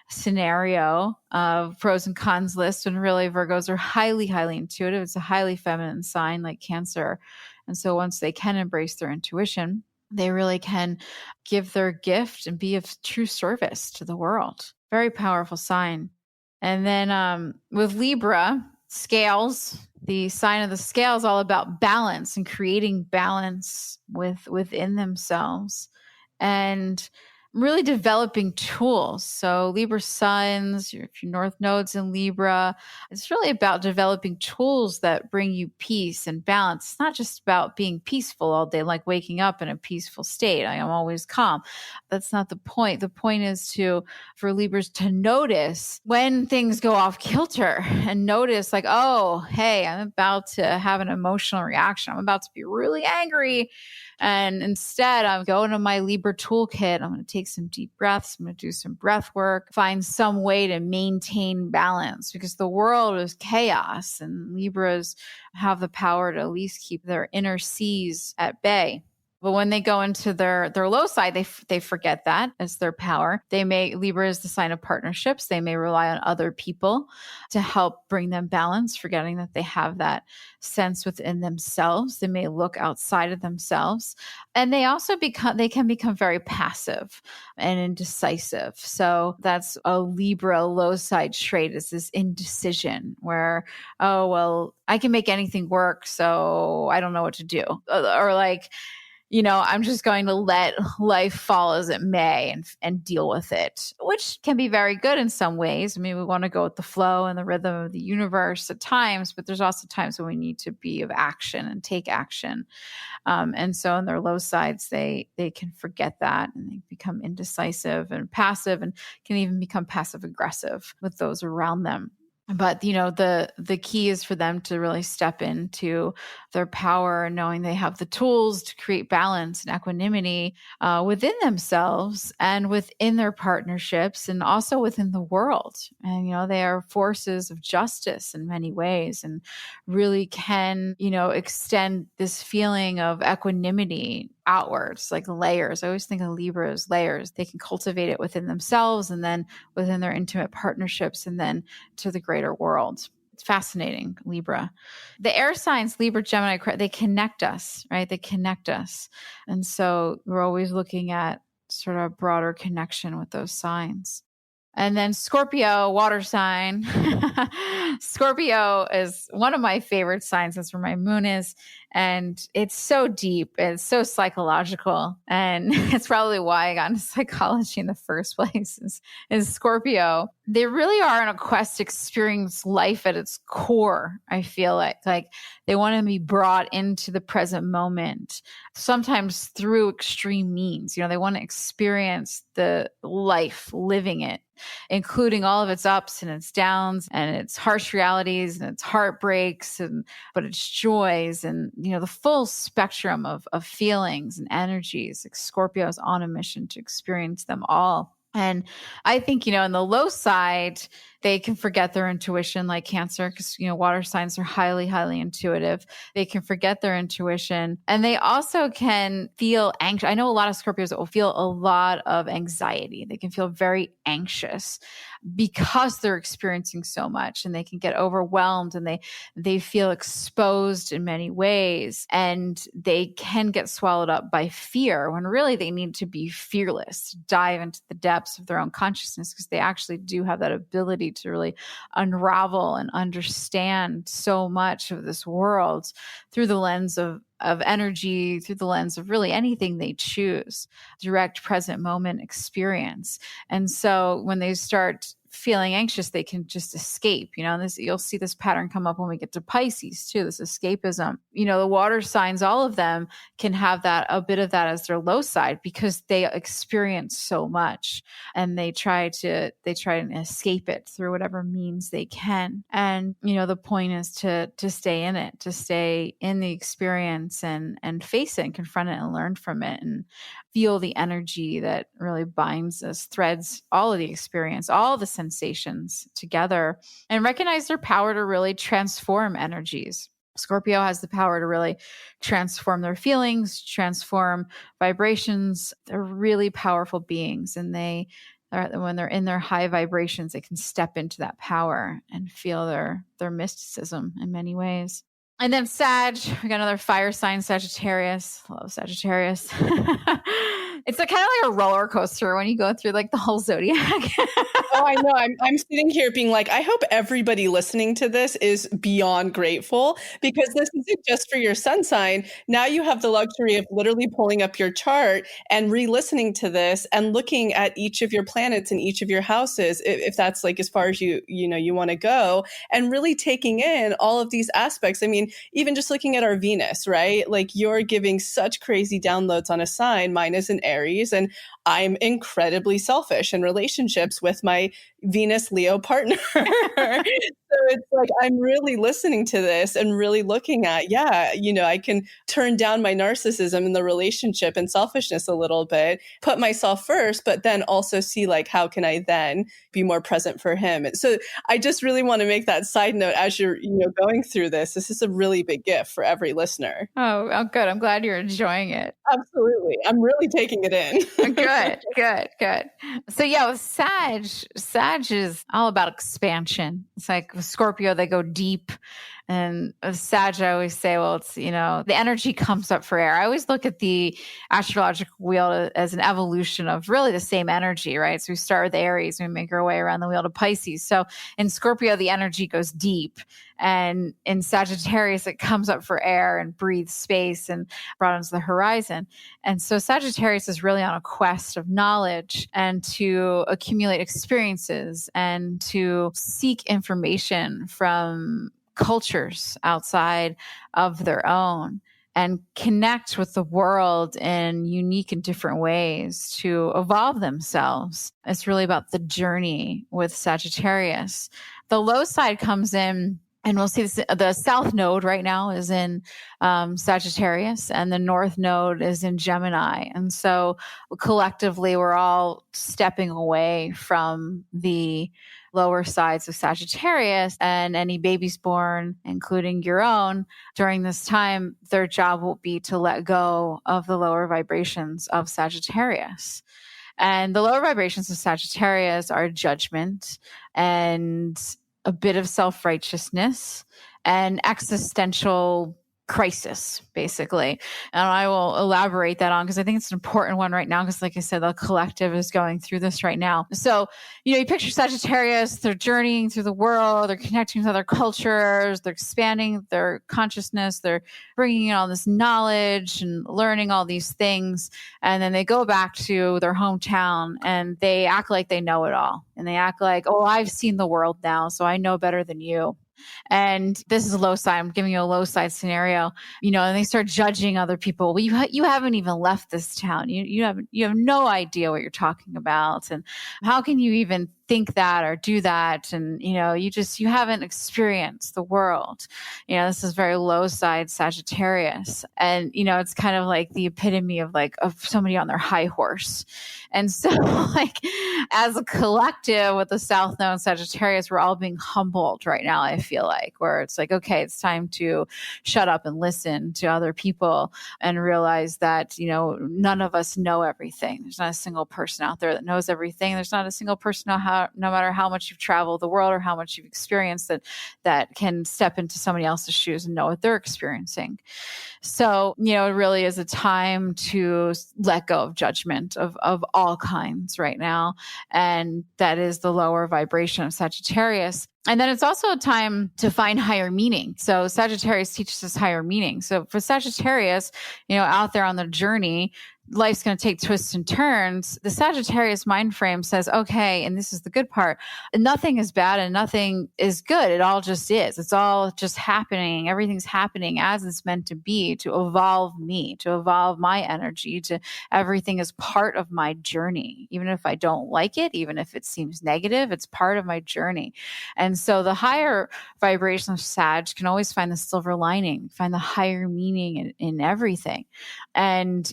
scenario of pros and cons list, when really Virgos are highly, highly intuitive. It's a highly feminine sign like Cancer. And so once they can embrace their intuition, they really can give their gift and be of true service to the world. Very powerful sign. And then with Libra, scales, the sign of the scale is all about balance and creating balance within themselves and really developing tools. So Libra suns, your North nodes in Libra, it's really about developing tools that bring you peace and balance. It's not just about being peaceful all day, like waking up in a peaceful state. I am always calm. That's not the point. The point is for Libras to notice when things go off kilter and notice like, oh, hey, I'm about to have an emotional reaction. I'm about to be really angry. And instead, I'm going to my Libra toolkit. I'm going to take some deep breaths. I'm going to do some breath work, find some way to maintain balance, because the world is chaos and Libras have the power to at least keep their inner seas at bay. But when they go into their low side, they forget that as their power. Libra is the sign of partnerships. They may rely on other people to help bring them balance, forgetting that they have that sense within themselves. They may look outside of themselves. And they also can become very passive and indecisive. So that's a Libra low side trait, is this indecision where, oh, well, I can make anything work, so I don't know what to do. Or like, I'm just going to let life fall as it may and deal with it, which can be very good in some ways. I mean, we want to go with the flow and the rhythm of the universe at times, but there's also times when we need to be of action and take action. And so in their low sides, they can forget that and they become indecisive and passive, and can even become passive aggressive with those around them. But, the key is for them to really step into their power, knowing they have the tools to create balance and equanimity within themselves and within their partnerships and also within the world. And, they are forces of justice in many ways and really can, extend this feeling of equanimity outwards, like layers. I always think of Libra as layers. They can cultivate it within themselves and then within their intimate partnerships and then to the greater world. It's fascinating, Libra. The air signs, Libra, Gemini, they connect us, right? They connect us. And so we're always looking at sort of a broader connection with those signs. And then Scorpio, water sign. Scorpio is one of my favorite signs. That's where my moon is. And it's so deep. It's so psychological. And it's probably why I got into psychology in the first place is Scorpio. They really are on a quest to experience life at its core. I feel like they want to be brought into the present moment, sometimes through extreme means. They want to experience the life, living it, including all of its ups and its downs and its harsh realities and its heartbreaks, but its joys and, the full spectrum of feelings and energies. Like Scorpio is on a mission to experience them all. And I think, in the low side, they can forget their intuition like Cancer because, water signs are highly, highly intuitive. They can forget their intuition and they also can feel anxious. I know a lot of Scorpios that will feel a lot of anxiety. They can feel very anxious because they're experiencing so much and they can get overwhelmed and they feel exposed in many ways and they can get swallowed up by fear when really they need to be fearless, dive into the depths of their own consciousness because they actually do have that ability to really unravel and understand so much of this world through the lens of energy, through the lens of really anything they choose, direct present moment experience. And so when they start feeling anxious, they can just escape, you'll see this pattern come up when we get to Pisces too, this escapism. The water signs, all of them can have a bit of that as their low side because they experience so much and they try to escape it through whatever means they can. And, the point is to stay in it, to stay in the experience and face it and confront it and learn from it and feel the energy that really binds us, threads all of the experience, all the sensations together, and recognize their power to really transform energies. Scorpio has the power to really transform their feelings, transform vibrations. They're really powerful beings, and when they're in their high vibrations, they can step into that power and feel their mysticism in many ways. And then Sag, we got another fire sign, Sagittarius. Love Sagittarius. It's kind of like a roller coaster when you go through like the whole zodiac. Oh, I know. I'm sitting here being like, I hope everybody listening to this is beyond grateful, because this isn't just for your sun sign. Now you have the luxury of literally pulling up your chart and re-listening to this and looking at each of your planets in each of your houses, if that's like as far as you want to go, and really taking in all of these aspects. I mean, even just looking at our Venus, right? Like, you're giving such crazy downloads on a sign. Mine is in Aries, and I'm incredibly selfish in relationships with my Venus Leo partner. So it's like, I'm really listening to this and really looking at, I can turn down my narcissism in the relationship and selfishness a little bit, put myself first, but then also see like, how can I then be more present for him? And so I just really want to make that side note as you're, going through this. This is a really big gift for every listener. Oh, good. I'm glad you're enjoying it. Absolutely. I'm really taking it in. Good. So yeah, with Sag is all about expansion. It's like with Scorpio, they go deep. And with Sag, I always say, well, it's, the energy comes up for air. I always look at the astrological wheel as an evolution of really the same energy, right? So we start with Aries, we make our way around the wheel to Pisces. So in Scorpio, the energy goes deep. And in Sagittarius, it comes up for air and breathes space and broadens the horizon. And so Sagittarius is really on a quest of knowledge and to accumulate experiences and to seek information from cultures outside of their own and connect with the world in unique and different ways to evolve themselves. It's really about the journey with Sagittarius. The low side comes in, and we'll see this, the south node right now is in Sagittarius, and the north node is in Gemini. And so collectively, we're all stepping away from the lower sides of Sagittarius, and any babies born, including your own, during this time, their job will be to let go of the lower vibrations of Sagittarius. And the lower vibrations of Sagittarius are judgment and a bit of self-righteousness and existential crisis, basically. And I will elaborate that on because I think it's an important one right now because, like I said, the collective is going through this right now. So, you picture Sagittarius, they're journeying through the world, they're connecting with other cultures, they're expanding their consciousness, they're bringing in all this knowledge and learning all these things. And then they go back to their hometown and they act like they know it all. And they act like, oh, I've seen the world now, so I know better than you. And this is a low side. I'm giving you a low side scenario, and they start judging other people. Well, you haven't even left this town. You have no idea what you're talking about. And how can you even think that or do that? And, you haven't experienced the world. This is very low side Sagittarius. And, it's kind of like the epitome of somebody on their high horse. And so as a collective with the South Node Sagittarius, we're all being humbled right now. I feel like where it's like, okay, it's time to shut up and listen to other people and realize that, none of us know everything. There's not a single person out there that knows everything. There's not a single person no matter how much you've traveled the world or how much you've experienced that can step into somebody else's shoes and know what they're experiencing. So, it really is a time to let go of judgment of all kinds right now. And that is the lower vibration of Sagittarius. And then it's also a time to find higher meaning. So Sagittarius teaches us higher meaning. So for Sagittarius, out there on the journey, life's going to take twists and turns. The Sagittarius mind frame says, okay, and this is the good part, nothing is bad and nothing is good. It all just is. It's all just happening. Everything's happening as it's meant to be, to evolve me, to evolve my energy, to everything is part of my journey. Even if I don't like it, even if it seems negative, it's part of my journey. And so the higher vibration of Sag can always find the silver lining, find the higher meaning in everything. And,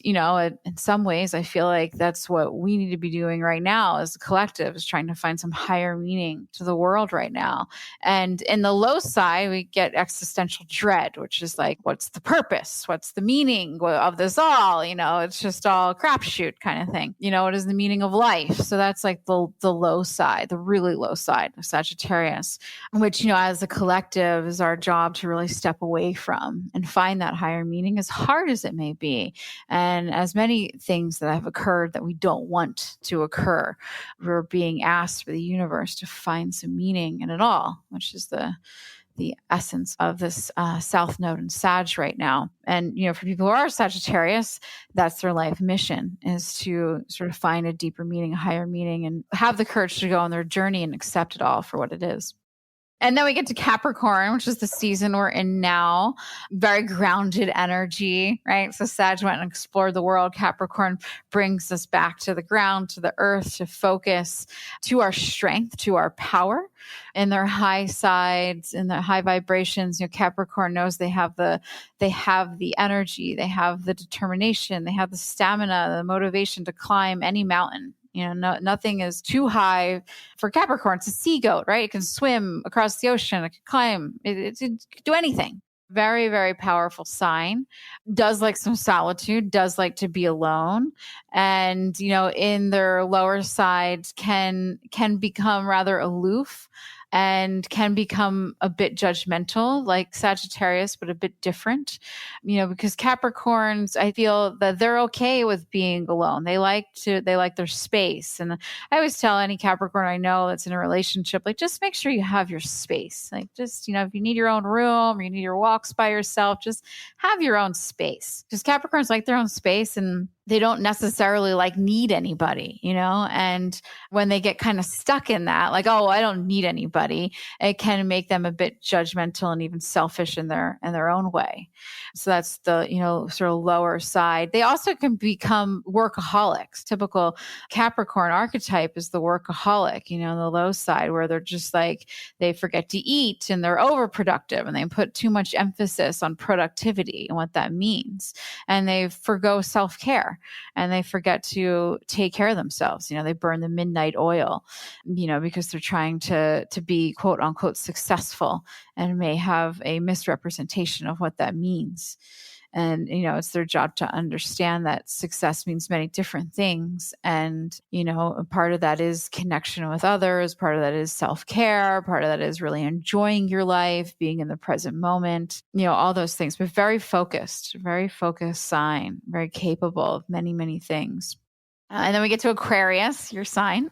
in some ways, I feel like that's what we need to be doing right now as a collective, is trying to find some higher meaning to the world right now. And in the low side, we get existential dread, which is like, what's the purpose? What's the meaning of this all? It's just all crapshoot kind of thing. What is the meaning of life? So that's like the low side, the really low side of Sagittarius, which, as a collective is our job to really step away from and find that higher meaning, as hard as it may be. And as many things that have occurred that we don't want to occur, we're being asked by the universe to find some meaning in it all, which is the essence of this South Node in Sag right now. And, for people who are Sagittarius, that's their life mission, is to sort of find a deeper meaning, a higher meaning, and have the courage to go on their journey and accept it all for what it is. And then we get to Capricorn, which is the season we're in now. Very grounded energy, right? So Sag went and explored the world. Capricorn brings us back to the ground, to the earth, to focus, to our strength, to our power. In their high sides, in their high vibrations, Capricorn knows they have the energy, they have the determination, they have the stamina, the motivation to climb any mountain. Nothing is too high for Capricorn. It's a sea goat, right? It can swim across the ocean. It can climb. It can do anything. Very, very powerful sign. Does like some solitude, does like to be alone. And, in their lower sides can become rather aloof and can become a bit judgmental, like Sagittarius, but a bit different, because Capricorns, I feel that they're okay with being alone. They like their space. And I always tell any Capricorn I know that's in a relationship, like, just make sure you have your space. Like, just, if you need your own room or you need your walks by yourself, just have your own space. Because Capricorns like their own space, and they don't necessarily need anybody, and when they get kind of stuck in that, like, oh, I don't need anybody, it can make them a bit judgmental and even selfish in their own way. So that's the, sort of lower side. They also can become workaholics. Typical Capricorn archetype is the workaholic, the low side, where they're just like, they forget to eat and they're overproductive and they put too much emphasis on productivity and what that means. And they forgo self-care. And they forget to take care of themselves. They burn the midnight oil, because they're trying to be quote unquote successful, and may have a misrepresentation of what that means. And, it's their job to understand that success means many different things. And, a part of that is connection with others. Part of that is self-care. Part of that is really enjoying your life, being in the present moment, all those things, but very focused sign, very capable of many, many things. And then we get to Aquarius, your sign.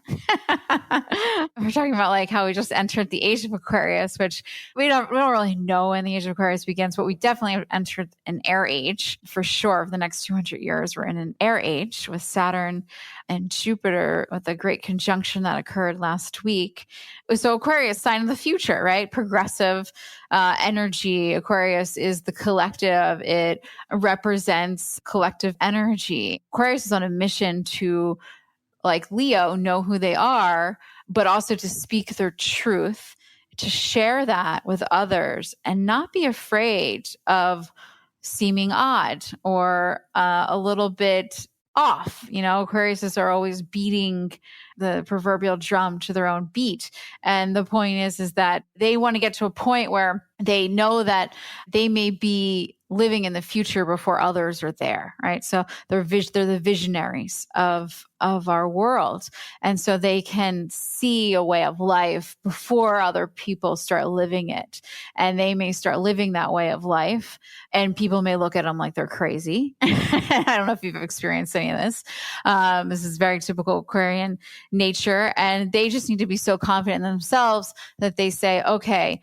We're talking about how we just entered the age of Aquarius, which we don't really know when the age of Aquarius begins, but we definitely have entered an air age for sure. For the next 200 years, we're in an air age with Saturn and Jupiter, with a great conjunction that occurred last week. So Aquarius, sign of the future, right? Progressive energy. Aquarius is the collective. It represents collective energy. Aquarius is on a mission to, like Leo, know who they are, but also to speak their truth, to share that with others, and not be afraid of seeming odd or a little bit off. Aquariuses are always beating the proverbial drum to their own beat. And the point is that they want to get to a point where they know that they may be living in the future before others are there, right? So they're the visionaries of our world. And so they can see a way of life before other people start living it. And they may start living that way of life, and people may look at them like they're crazy. I don't know if you've experienced any of this. This is very typical Aquarian nature. And they just need to be so confident in themselves that they say, okay,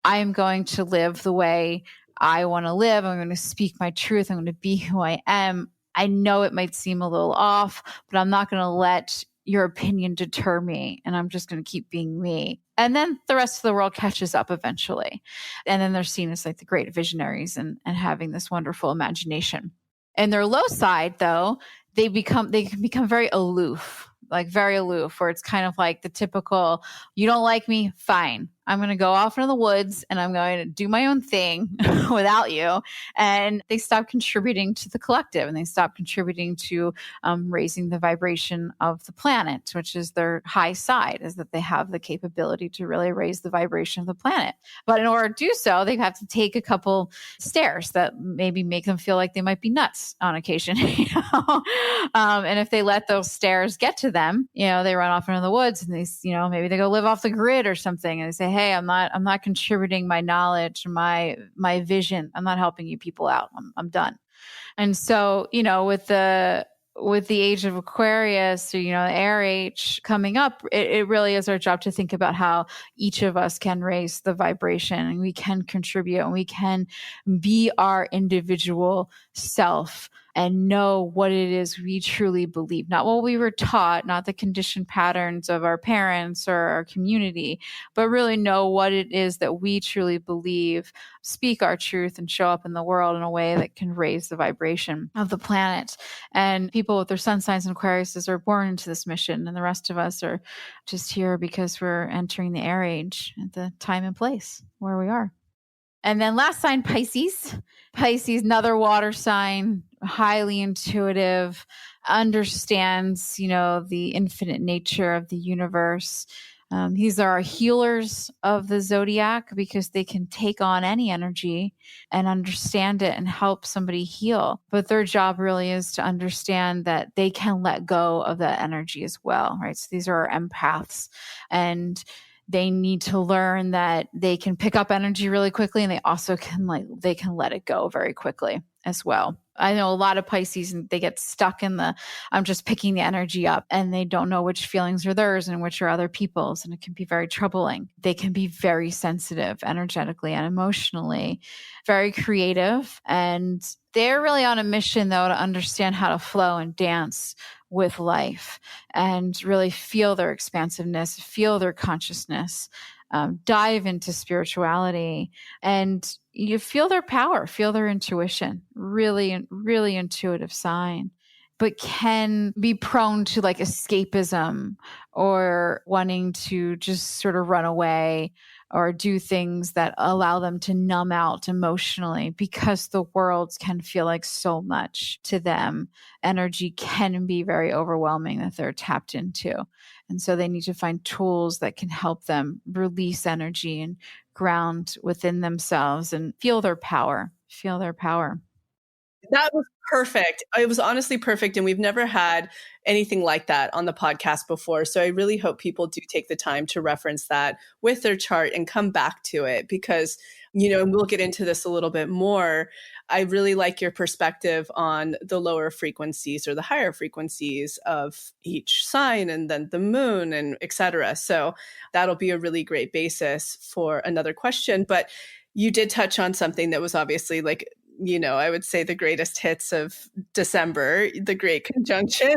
I'm going to live the way I want to live. I'm going to speak my truth. I'm going to be who I am. I know it might seem a little off, but I'm not going to let your opinion deter me. And I'm just going to keep being me. And then the rest of the world catches up eventually. And then they're seen as like the great visionaries and having this wonderful imagination. And their low side, though, they can become very aloof, where it's kind of like the typical, you don't like me, fine. I'm going to go off into the woods and I'm going to do my own thing without you. And they stop contributing to the collective, and they stop contributing to raising the vibration of the planet, which is their high side, is that they have the capability to really raise the vibration of the planet. But in order to do so, they have to take a couple stairs that maybe make them feel like they might be nuts on occasion. And if they let those stairs get to them, they run off into the woods, and they, maybe they go live off the grid or something, and they say, hey, I'm not contributing my knowledge, my vision. I'm not helping you people out. I'm done. And so, with the age of Aquarius, or, the air age coming up, it really is our job to think about how each of us can raise the vibration, and we can contribute, and we can be our individual self and know what it is we truly believe, not what we were taught, not the conditioned patterns of our parents or our community, but really know what it is that we truly believe, speak our truth, and show up in the world in a way that can raise the vibration of the planet. And people with their sun signs and Aquarius are born into this mission, and the rest of us are just here because we're entering the air age at the time and place where we are. And then last sign, Pisces. Pisces, another water sign, highly intuitive, understands, the infinite nature of the universe. These are our healers of the zodiac because they can take on any energy and understand it and help somebody heal. But their job really is to understand that they can let go of that energy as well, right? So these are our empaths, and they need to learn that they can pick up energy really quickly, and they also can let it go very quickly as well. I know a lot of Pisces, and they get stuck in I'm just picking the energy up, and they don't know which feelings are theirs and which are other people's. And it can be very troubling. They can be very sensitive energetically and emotionally, very creative. And they're really on a mission, though, to understand how to flow and dance with life and really feel their expansiveness, feel their consciousness, dive into spirituality, and you feel their power, feel their intuition. Really, really intuitive sign, but can be prone to like escapism or wanting to just sort of run away or do things that allow them to numb out emotionally, because the world can feel like so much to them. Energy can be very overwhelming that they're tapped into. And so they need to find tools that can help them release energy and ground within themselves and feel their power. That was perfect. It was honestly perfect. And we've never had anything like that on the podcast before. So I really hope people do take the time to reference that with their chart and come back to it, because, and we'll get into this a little bit more. I really like your perspective on the lower frequencies or the higher frequencies of each sign, and then the moon, and et cetera. So that'll be a really great basis for another question. But you did touch on something that was obviously I would say the greatest hits of December, the great conjunction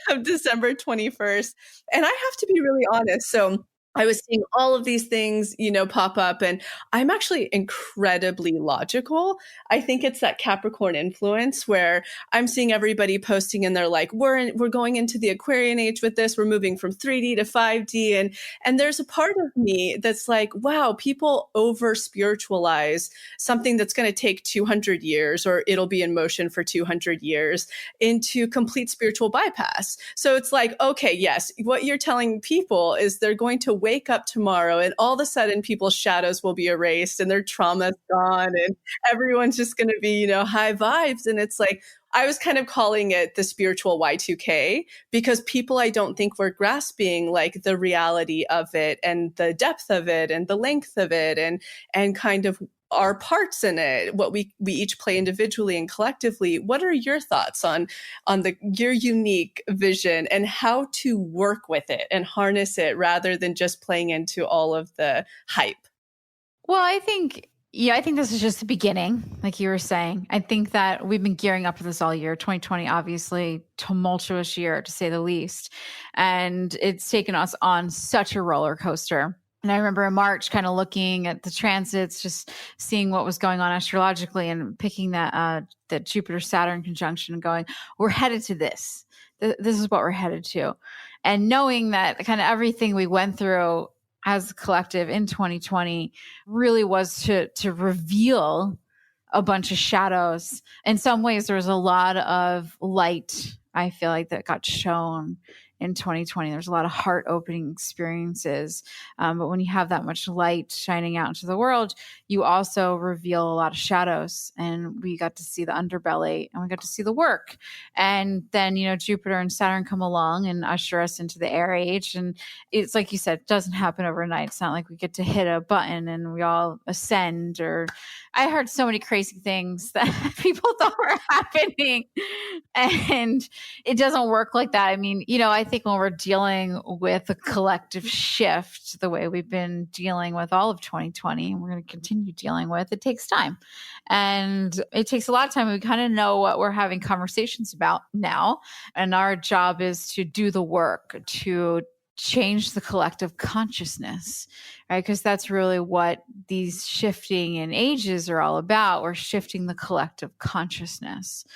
of December 21st. And I have to be really honest. So I was seeing all of these things, pop up, and I'm actually incredibly logical. I think it's that Capricorn influence where I'm seeing everybody posting, and they're like, we're going into the Aquarian age with this. We're moving from 3D to 5D. And there's a part of me that's like, wow, people over spiritualize something that's going to take 200 years, or it'll be in motion for 200 years, into complete spiritual bypass. So it's like, okay, yes, what you're telling people is they're going to wake up tomorrow, and all of a sudden people's shadows will be erased and their trauma's gone, and everyone's just going to be, high vibes. And it's like, I was kind of calling it the spiritual Y2K, because people, I don't think, were grasping like the reality of it and the depth of it and the length of it, and kind of our parts in it, what we each play individually and collectively. What are your thoughts on your unique vision and how to work with it and harness it rather than just playing into all of the hype? Well, I think this is just the beginning, like you were saying. I think that we've been gearing up for this all year. 2020, obviously, tumultuous year to say the least. And it's taken us on such a roller coaster. And I remember in March kind of looking at the transits, just seeing what was going on astrologically, and picking that Jupiter-Saturn conjunction and going, we're headed to this. This is what we're headed to. And knowing that kind of everything we went through as a collective in 2020 really was to reveal a bunch of shadows. In some ways, there was a lot of light, I feel like, that got shown in 2020. There's a lot of heart opening experiences. But when you have that much light shining out into the world, you also reveal a lot of shadows. And we got to see the underbelly and we got to see the work. And then, Jupiter and Saturn come along and usher us into the air age. And it's like you said, it doesn't happen overnight. It's not like we get to hit a button and we all ascend. Or I heard so many crazy things that people thought were happening. And it doesn't work like that. I mean, I think when we're dealing with a collective shift, the way we've been dealing with all of 2020, and we're going to continue dealing with, it takes time. And it takes a lot of time. We kind of know what we're having conversations about now. And our job is to do the work, to change the collective consciousness, right? Because that's really what these shifting in ages are all about. We're shifting the collective consciousness.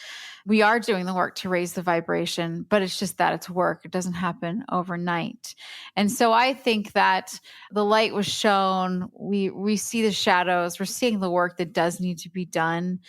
We are doing the work to raise the vibration, but it's just that it's work. It doesn't happen overnight. And so I think that the light was shown. We see the shadows. We're seeing the work that does need to be done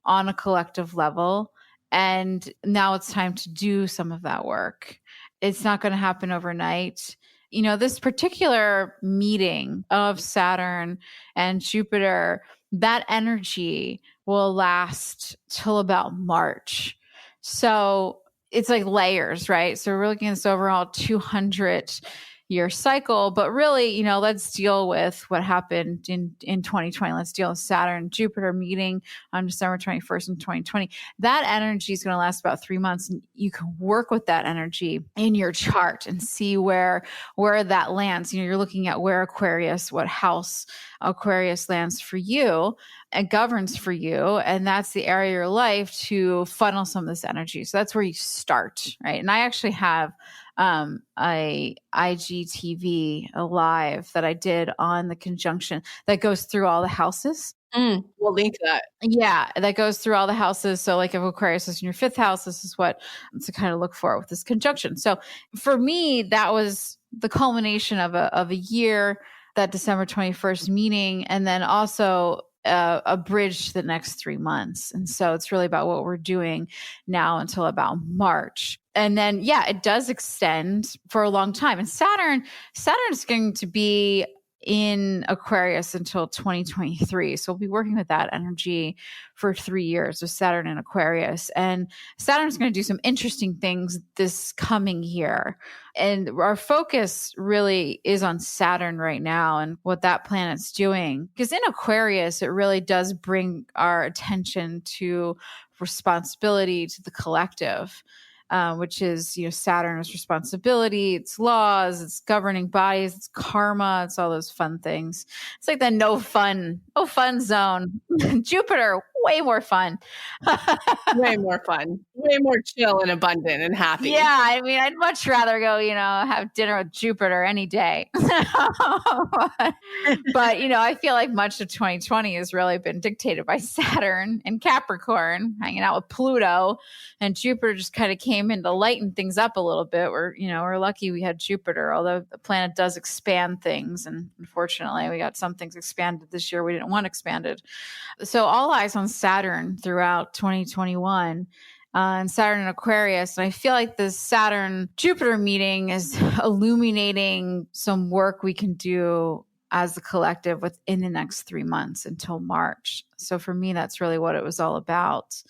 on a collective level. And now it's time to do some of that work. It's not going to happen overnight. This particular meeting of Saturn and Jupiter, that energy will last till about March. So it's like layers, right? So we're looking at this overall 200-year cycle, but really, let's deal with what happened in 2020. Let's deal with Saturn, Jupiter meeting on December 21st in 2020. That energy is going to last about 3 months, and you can work with that energy in your chart and see where that lands. You're looking at where Aquarius, what house Aquarius lands for you and governs for you. And that's the area of your life to funnel some of this energy. So that's where you start, right? And I actually have a IGTV, a live that I did on the conjunction that goes through all the houses. We'll link that. Yeah, that goes through all the houses. So like if Aquarius is in your 5th house, this is what to kind of look for with this conjunction. So for me, that was the culmination of a year, that December 21st meeting, and then also a bridge to the next 3 months. And so it's really about what we're doing now until about March. And then, it does extend for a long time. And Saturn is going to be in Aquarius until 2023. So we'll be working with that energy for 3 years with Saturn in Aquarius. And Saturn's going to do some interesting things this coming year. And our focus really is on Saturn right now and what that planet's doing. Because in Aquarius, it really does bring our attention to responsibility to the collective. Which is, Saturn is responsibility, it's laws, it's governing bodies, it's karma, it's all those fun things. It's like the no fun zone. Jupiter, way more fun. Way more fun. Way more chill and abundant and happy. Yeah, I mean, I'd much rather go, have dinner with Jupiter any day. But, I feel like much of 2020 has really been dictated by Saturn and Capricorn, hanging out with Pluto, and Jupiter just kind of came in to lighten things up a little bit. We're lucky we had Jupiter, although the planet does expand things. And unfortunately, we got some things expanded this year we didn't want expanded. So all eyes on Saturn throughout 2021. And Saturn in Aquarius. And I feel like the Saturn-Jupiter meeting is illuminating some work we can do as a collective within the next 3 months until March. So for me, that's really what it was all about.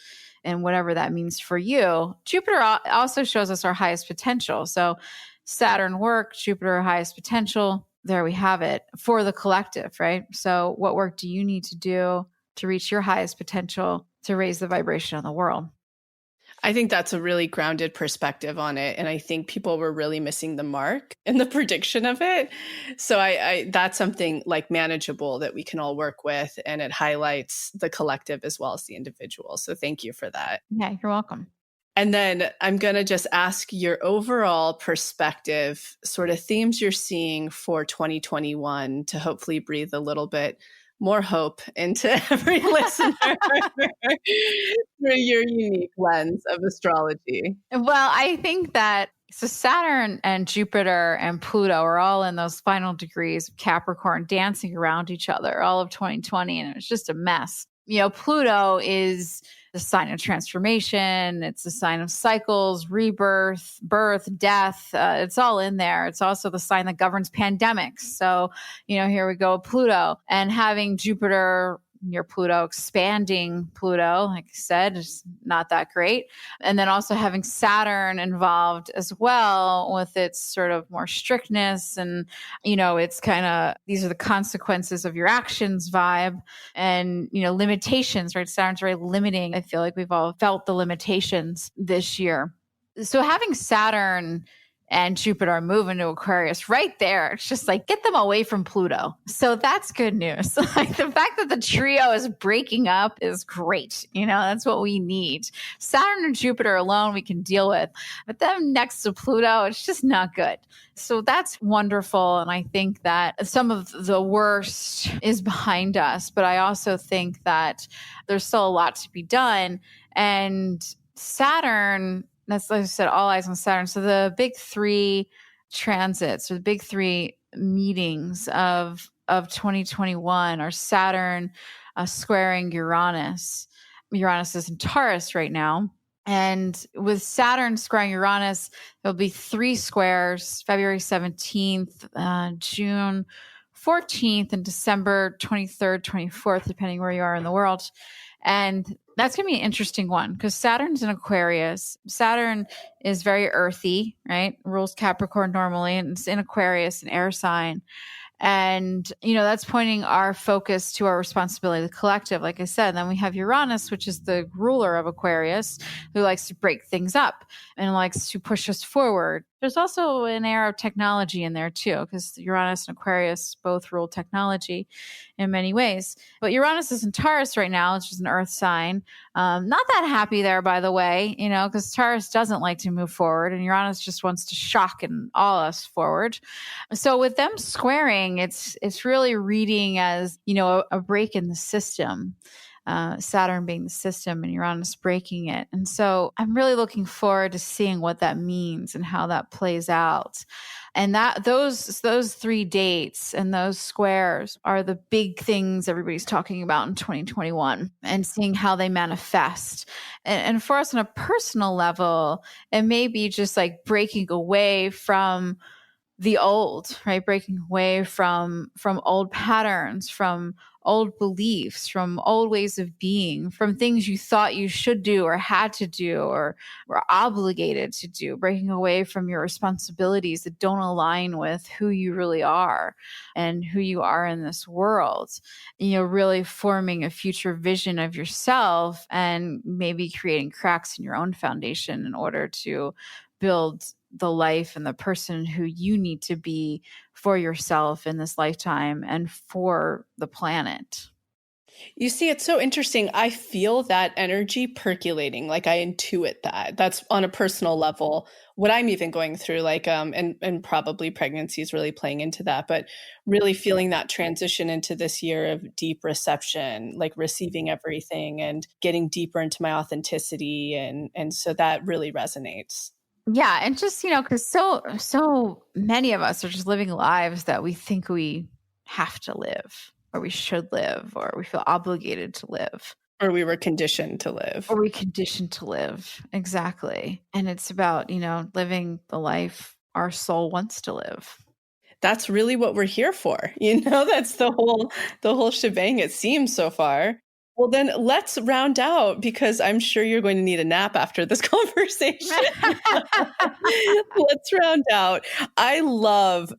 And whatever that means for you. Jupiter also shows us our highest potential. So Saturn work, Jupiter highest potential. There we have it for the collective, right? So what work do you need to do to reach your highest potential to raise the vibration of the world? I think that's a really grounded perspective on it. And I think people were really missing the mark in the prediction of it. So I that's something like manageable that we can all work with. And it highlights the collective as well as the individual. So thank you for that. Yeah, you're welcome. And then I'm going to just ask your overall perspective, sort of themes you're seeing for 2021 to hopefully breathe a little bit more hope into every listener through your unique lens of astrology. Well, I think that So Saturn and Jupiter and Pluto are all in those final degrees of Capricorn dancing around each other all of 2020. And it was just a mess. Pluto is the sign of transformation. It's the sign of cycles, rebirth, birth, death. It's all in there. It's also the sign that governs pandemics. So, here we go, Pluto, and having Jupiter near Pluto, expanding Pluto, like I said, is not that great. And then also having Saturn involved as well with its sort of more strictness and, it's kind of, these are the consequences of your actions vibe and, limitations, right? Saturn's very limiting. I feel like we've all felt the limitations this year. So having Saturn and Jupiter move into Aquarius right there, it's just like, get them away from Pluto. So that's good news. Like the fact that the trio is breaking up is great. That's what we need. Saturn and Jupiter alone, we can deal with, but them next to Pluto, it's just not good. So that's wonderful. And I think that some of the worst is behind us, but I also think that there's still a lot to be done. And Saturn, that's, like I said, all eyes on Saturn. So the big three transits or the big three meetings of 2021 are Saturn squaring Uranus. Uranus is in Taurus right now. And with Saturn squaring Uranus, there'll be 3 squares, February 17th, June 14th, and December 23rd, 24th, depending where you are in the world. And that's going to be an interesting one because Saturn's in Aquarius. Saturn is very earthy, right? Rules Capricorn normally, and it's in Aquarius, an air sign. And, that's pointing our focus to our responsibility, the collective, like I said. Then we have Uranus, which is the ruler of Aquarius, who likes to break things up and likes to push us forward. There's also an air of technology in there too, because Uranus and Aquarius both rule technology in many ways. But Uranus is in Taurus right now, which is an earth sign. Not that happy there, by the way, because Taurus doesn't like to move forward and Uranus just wants to shock and awe us forward. So with them squaring, it's really reading as, a break in the system. Saturn being the system and Uranus breaking it. And so I'm really looking forward to seeing what that means and how that plays out. And that those 3 dates and those squares are the big things everybody's talking about in 2021 and seeing how they manifest. And for us on a personal level, it may be just like breaking away from the old, right? Breaking away from old patterns, from old beliefs, from old ways of being, from things you thought you should do or had to do or were obligated to do, breaking away from your responsibilities that don't align with who you really are and who you are in this world. Really forming a future vision of yourself and maybe creating cracks in your own foundation in order to build the life and the person who you need to be for yourself in this lifetime and for the planet. You see, it's so interesting. I feel that energy percolating, like I intuit that. That's on a personal level, what I'm even going through, like, and probably pregnancy is really playing into that, but really feeling that transition into this year of deep reception, like receiving everything and getting deeper into my authenticity. And so that really resonates. Yeah. And just, because so many of us are just living lives that we think we have to live or we should live or we feel obligated to live. Or we were conditioned to live. Or we conditioned to live. Exactly. And it's about, living the life our soul wants to live. That's really what we're here for. That's the whole shebang, it seems so far. Well, then let's round out because I'm sure you're going to need a nap after this conversation. Let's round out.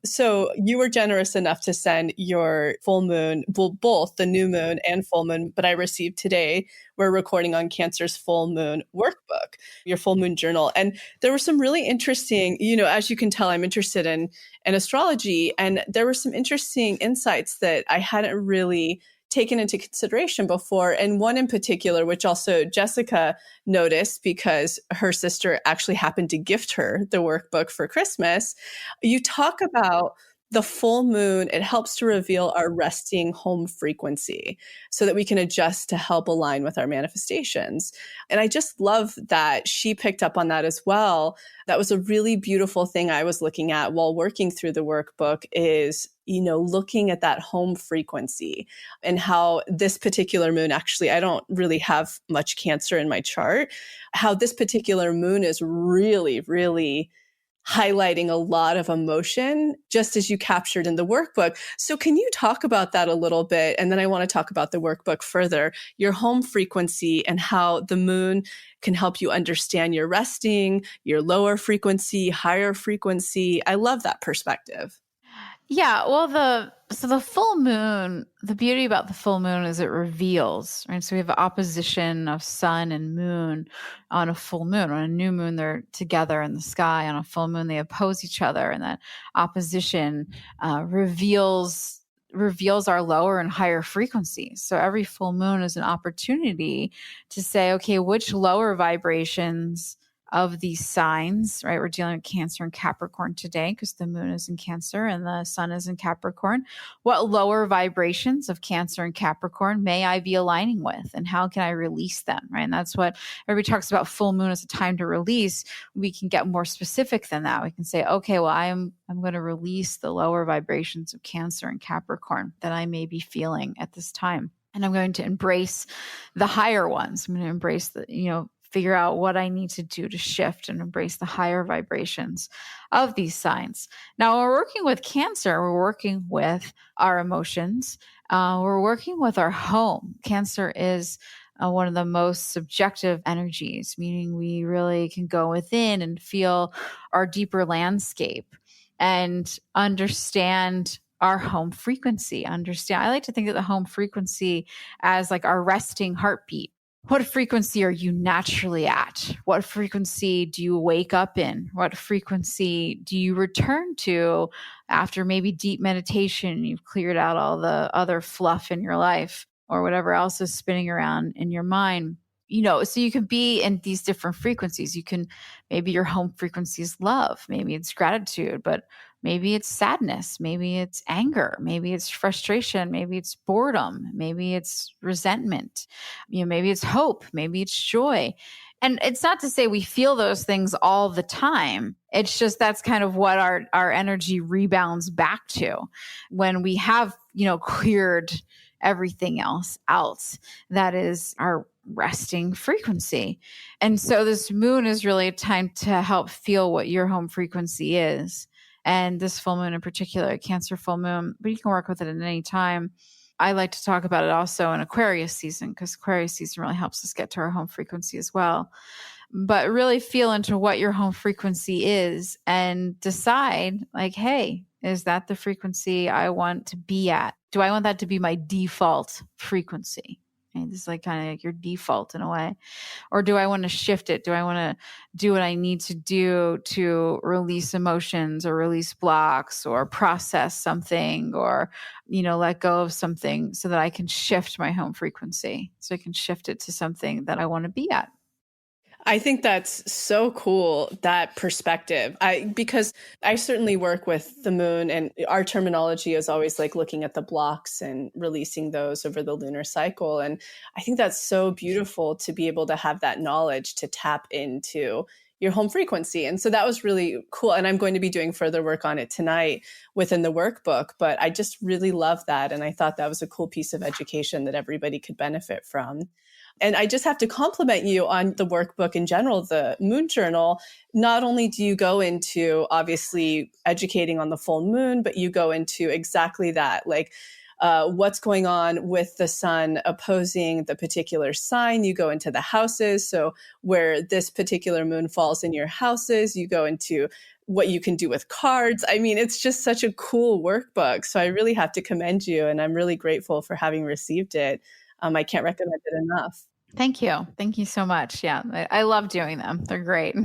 So you were generous enough to send your full moon, well, both the new moon and full moon, but I received today, we're recording on Cancer's full moon workbook, your full moon journal. And there were some really interesting, as you can tell, I'm interested in astrology. And there were some interesting insights that I hadn't really taken into consideration before. And one in particular, which also Jessica noticed because her sister actually happened to gift her the workbook for Christmas. You talk about the full moon, it helps to reveal our resting home frequency so that we can adjust to help align with our manifestations. And I just love that she picked up on that as well. That was a really beautiful thing I was looking at while working through the workbook is, looking at that home frequency and how this particular moon, actually, I don't really have much Cancer in my chart, how this particular moon is really, really highlighting a lot of emotion, just as you captured in the workbook. So can you talk about that a little bit? And then I want to talk about the workbook further, your home frequency and how the moon can help you understand your resting, your lower frequency, higher frequency. I love that perspective. Yeah, well, the full moon, the beauty about the full moon is it reveals, right? So we have an opposition of sun and moon on a full moon. On a new moon, they're together in the sky. On a full moon, they oppose each other, and that opposition reveals our lower and higher frequencies. So every full moon is an opportunity to say, okay, which lower vibrations of these signs, right? We're dealing with Cancer and Capricorn today because the moon is in Cancer and the sun is in Capricorn. What lower vibrations of Cancer and Capricorn may I be aligning with, and how can I release them, right? And that's what everybody talks about. Full moon as a time to release. We can get more specific than that. We can say, okay, well, I'm going to release the lower vibrations of Cancer and Capricorn that I may be feeling at this time. And I'm going to embrace the higher ones. I'm going to embrace figure out what I need to do to shift and embrace the higher vibrations of these signs. Now, when we're working with Cancer, we're working with our emotions. We're working with our home. Cancer is one of the most subjective energies, meaning we really can go within and feel our deeper landscape and understand our home frequency. I like to think of the home frequency as like our resting heartbeat. What frequency are you naturally at? What frequency do you wake up in? What frequency do you return to after maybe deep meditation? You've cleared out all the other fluff in your life or whatever else is spinning around in your mind. So you can be in these different frequencies. Maybe your home frequency is love. Maybe it's gratitude, but maybe it's sadness. Maybe it's anger. Maybe it's frustration. Maybe it's boredom. Maybe it's resentment. Maybe it's hope. Maybe it's joy. And it's not to say we feel those things all the time. It's just that's kind of what our energy rebounds back to when we have, cleared everything else out. That is our resting frequency. And so this moon is really a time to help feel what your home frequency is. And this full moon in particular, a Cancer full moon, but you can work with it at any time. I like to talk about it also in Aquarius season because Aquarius season really helps us get to our home frequency as well. But really feel into what your home frequency is and decide like, hey, is that the frequency I want to be at? Do I want that to be my default frequency? Okay, this is like kind of like your default in a way. Or do I want to shift it? Do I want to do what I need to do to release emotions or release blocks or process something or, let go of something so that I can shift my home frequency so I can shift it to something that I want to be at? I think that's so cool, that perspective. Because I certainly work with the moon, and our terminology is always like looking at the blocks and releasing those over the lunar cycle. And I think that's so beautiful to be able to have that knowledge to tap into your home frequency. And so that was really cool. And I'm going to be doing further work on it tonight within the workbook, but I just really love that. And I thought that was a cool piece of education that everybody could benefit from. And I just have to compliment you on the workbook in general, the Moon Journal. Not only do you go into obviously educating on the full moon, but you go into exactly that, like what's going on with the sun opposing the particular sign. You go into the houses. So where this particular moon falls in your houses, you go into what you can do with cards. I mean, it's just such a cool workbook. So I really have to commend you. And I'm really grateful for having received it. I can't recommend it enough. Thank you. Thank you so much. Yeah, I love doing them. They're great.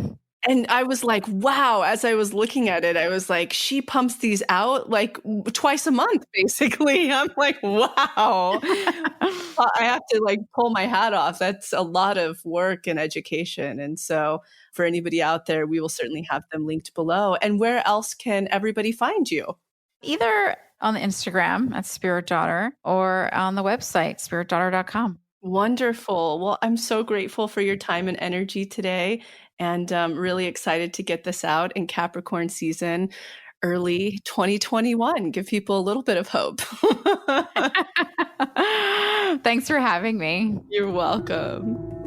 And I was like, wow, as I was looking at it, I was like, she pumps these out like twice a month, basically. I'm like, wow. I have to like pull my hat off. That's a lot of work and education. And so for anybody out there, we will certainly have them linked below. And where else can everybody find you? Either on the Instagram at Spirit Daughter or on the website, spiritdaughter.com. Wonderful. Well, I'm so grateful for your time and energy today, and really excited to get this out in Capricorn season, early 2021. Give people a little bit of hope. Thanks for having me. You're welcome.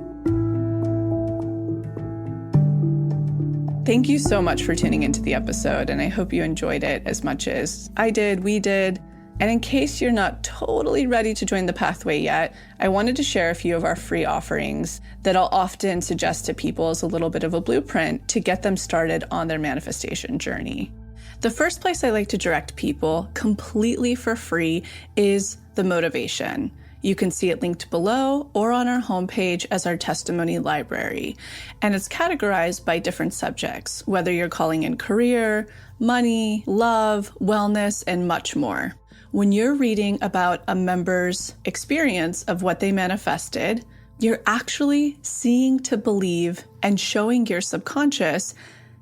Thank you so much for tuning into the episode, and I hope you enjoyed it as much as I did, we did. And in case you're not totally ready to join the pathway yet, I wanted to share a few of our free offerings that I'll often suggest to people as a little bit of a blueprint to get them started on their manifestation journey. The first place I like to direct people completely for free is the motivation. You can see it linked below or on our homepage as our testimony library. And it's categorized by different subjects, whether you're calling in career, money, love, wellness, and much more. When you're reading about a member's experience of what they manifested, you're actually seeing to believe and showing your subconscious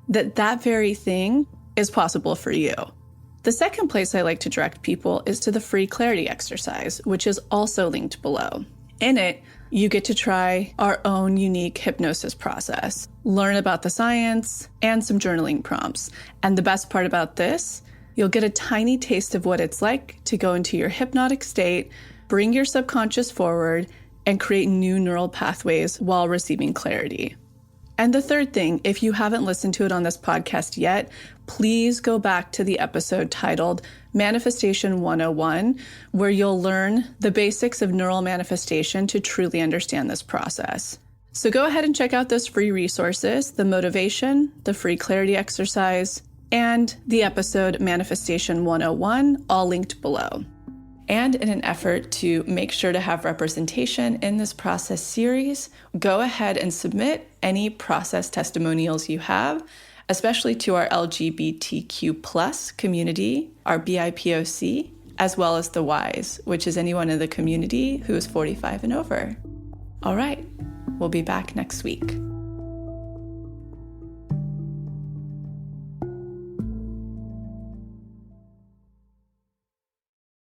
that that very thing is possible for you. The second place I like to direct people is to the free clarity exercise, which is also linked below. In it, you get to try our own unique hypnosis process, learn about the science, and some journaling prompts. And the best part about this, you'll get a tiny taste of what it's like to go into your hypnotic state, bring your subconscious forward, and create new neural pathways while receiving clarity. And the third thing, if you haven't listened to it on this podcast yet, please go back to the episode titled Manifestation 101, where you'll learn the basics of neural manifestation to truly understand this process. So go ahead and check out those free resources, the motivation, the free clarity exercise, and the episode Manifestation 101, all linked below. And in an effort to make sure to have representation in this process series, go ahead and submit any process testimonials you have, especially to our LGBTQ+ community, our BIPOC, as well as the Ys, which is anyone in the community who is 45 and over. All right, we'll be back next week.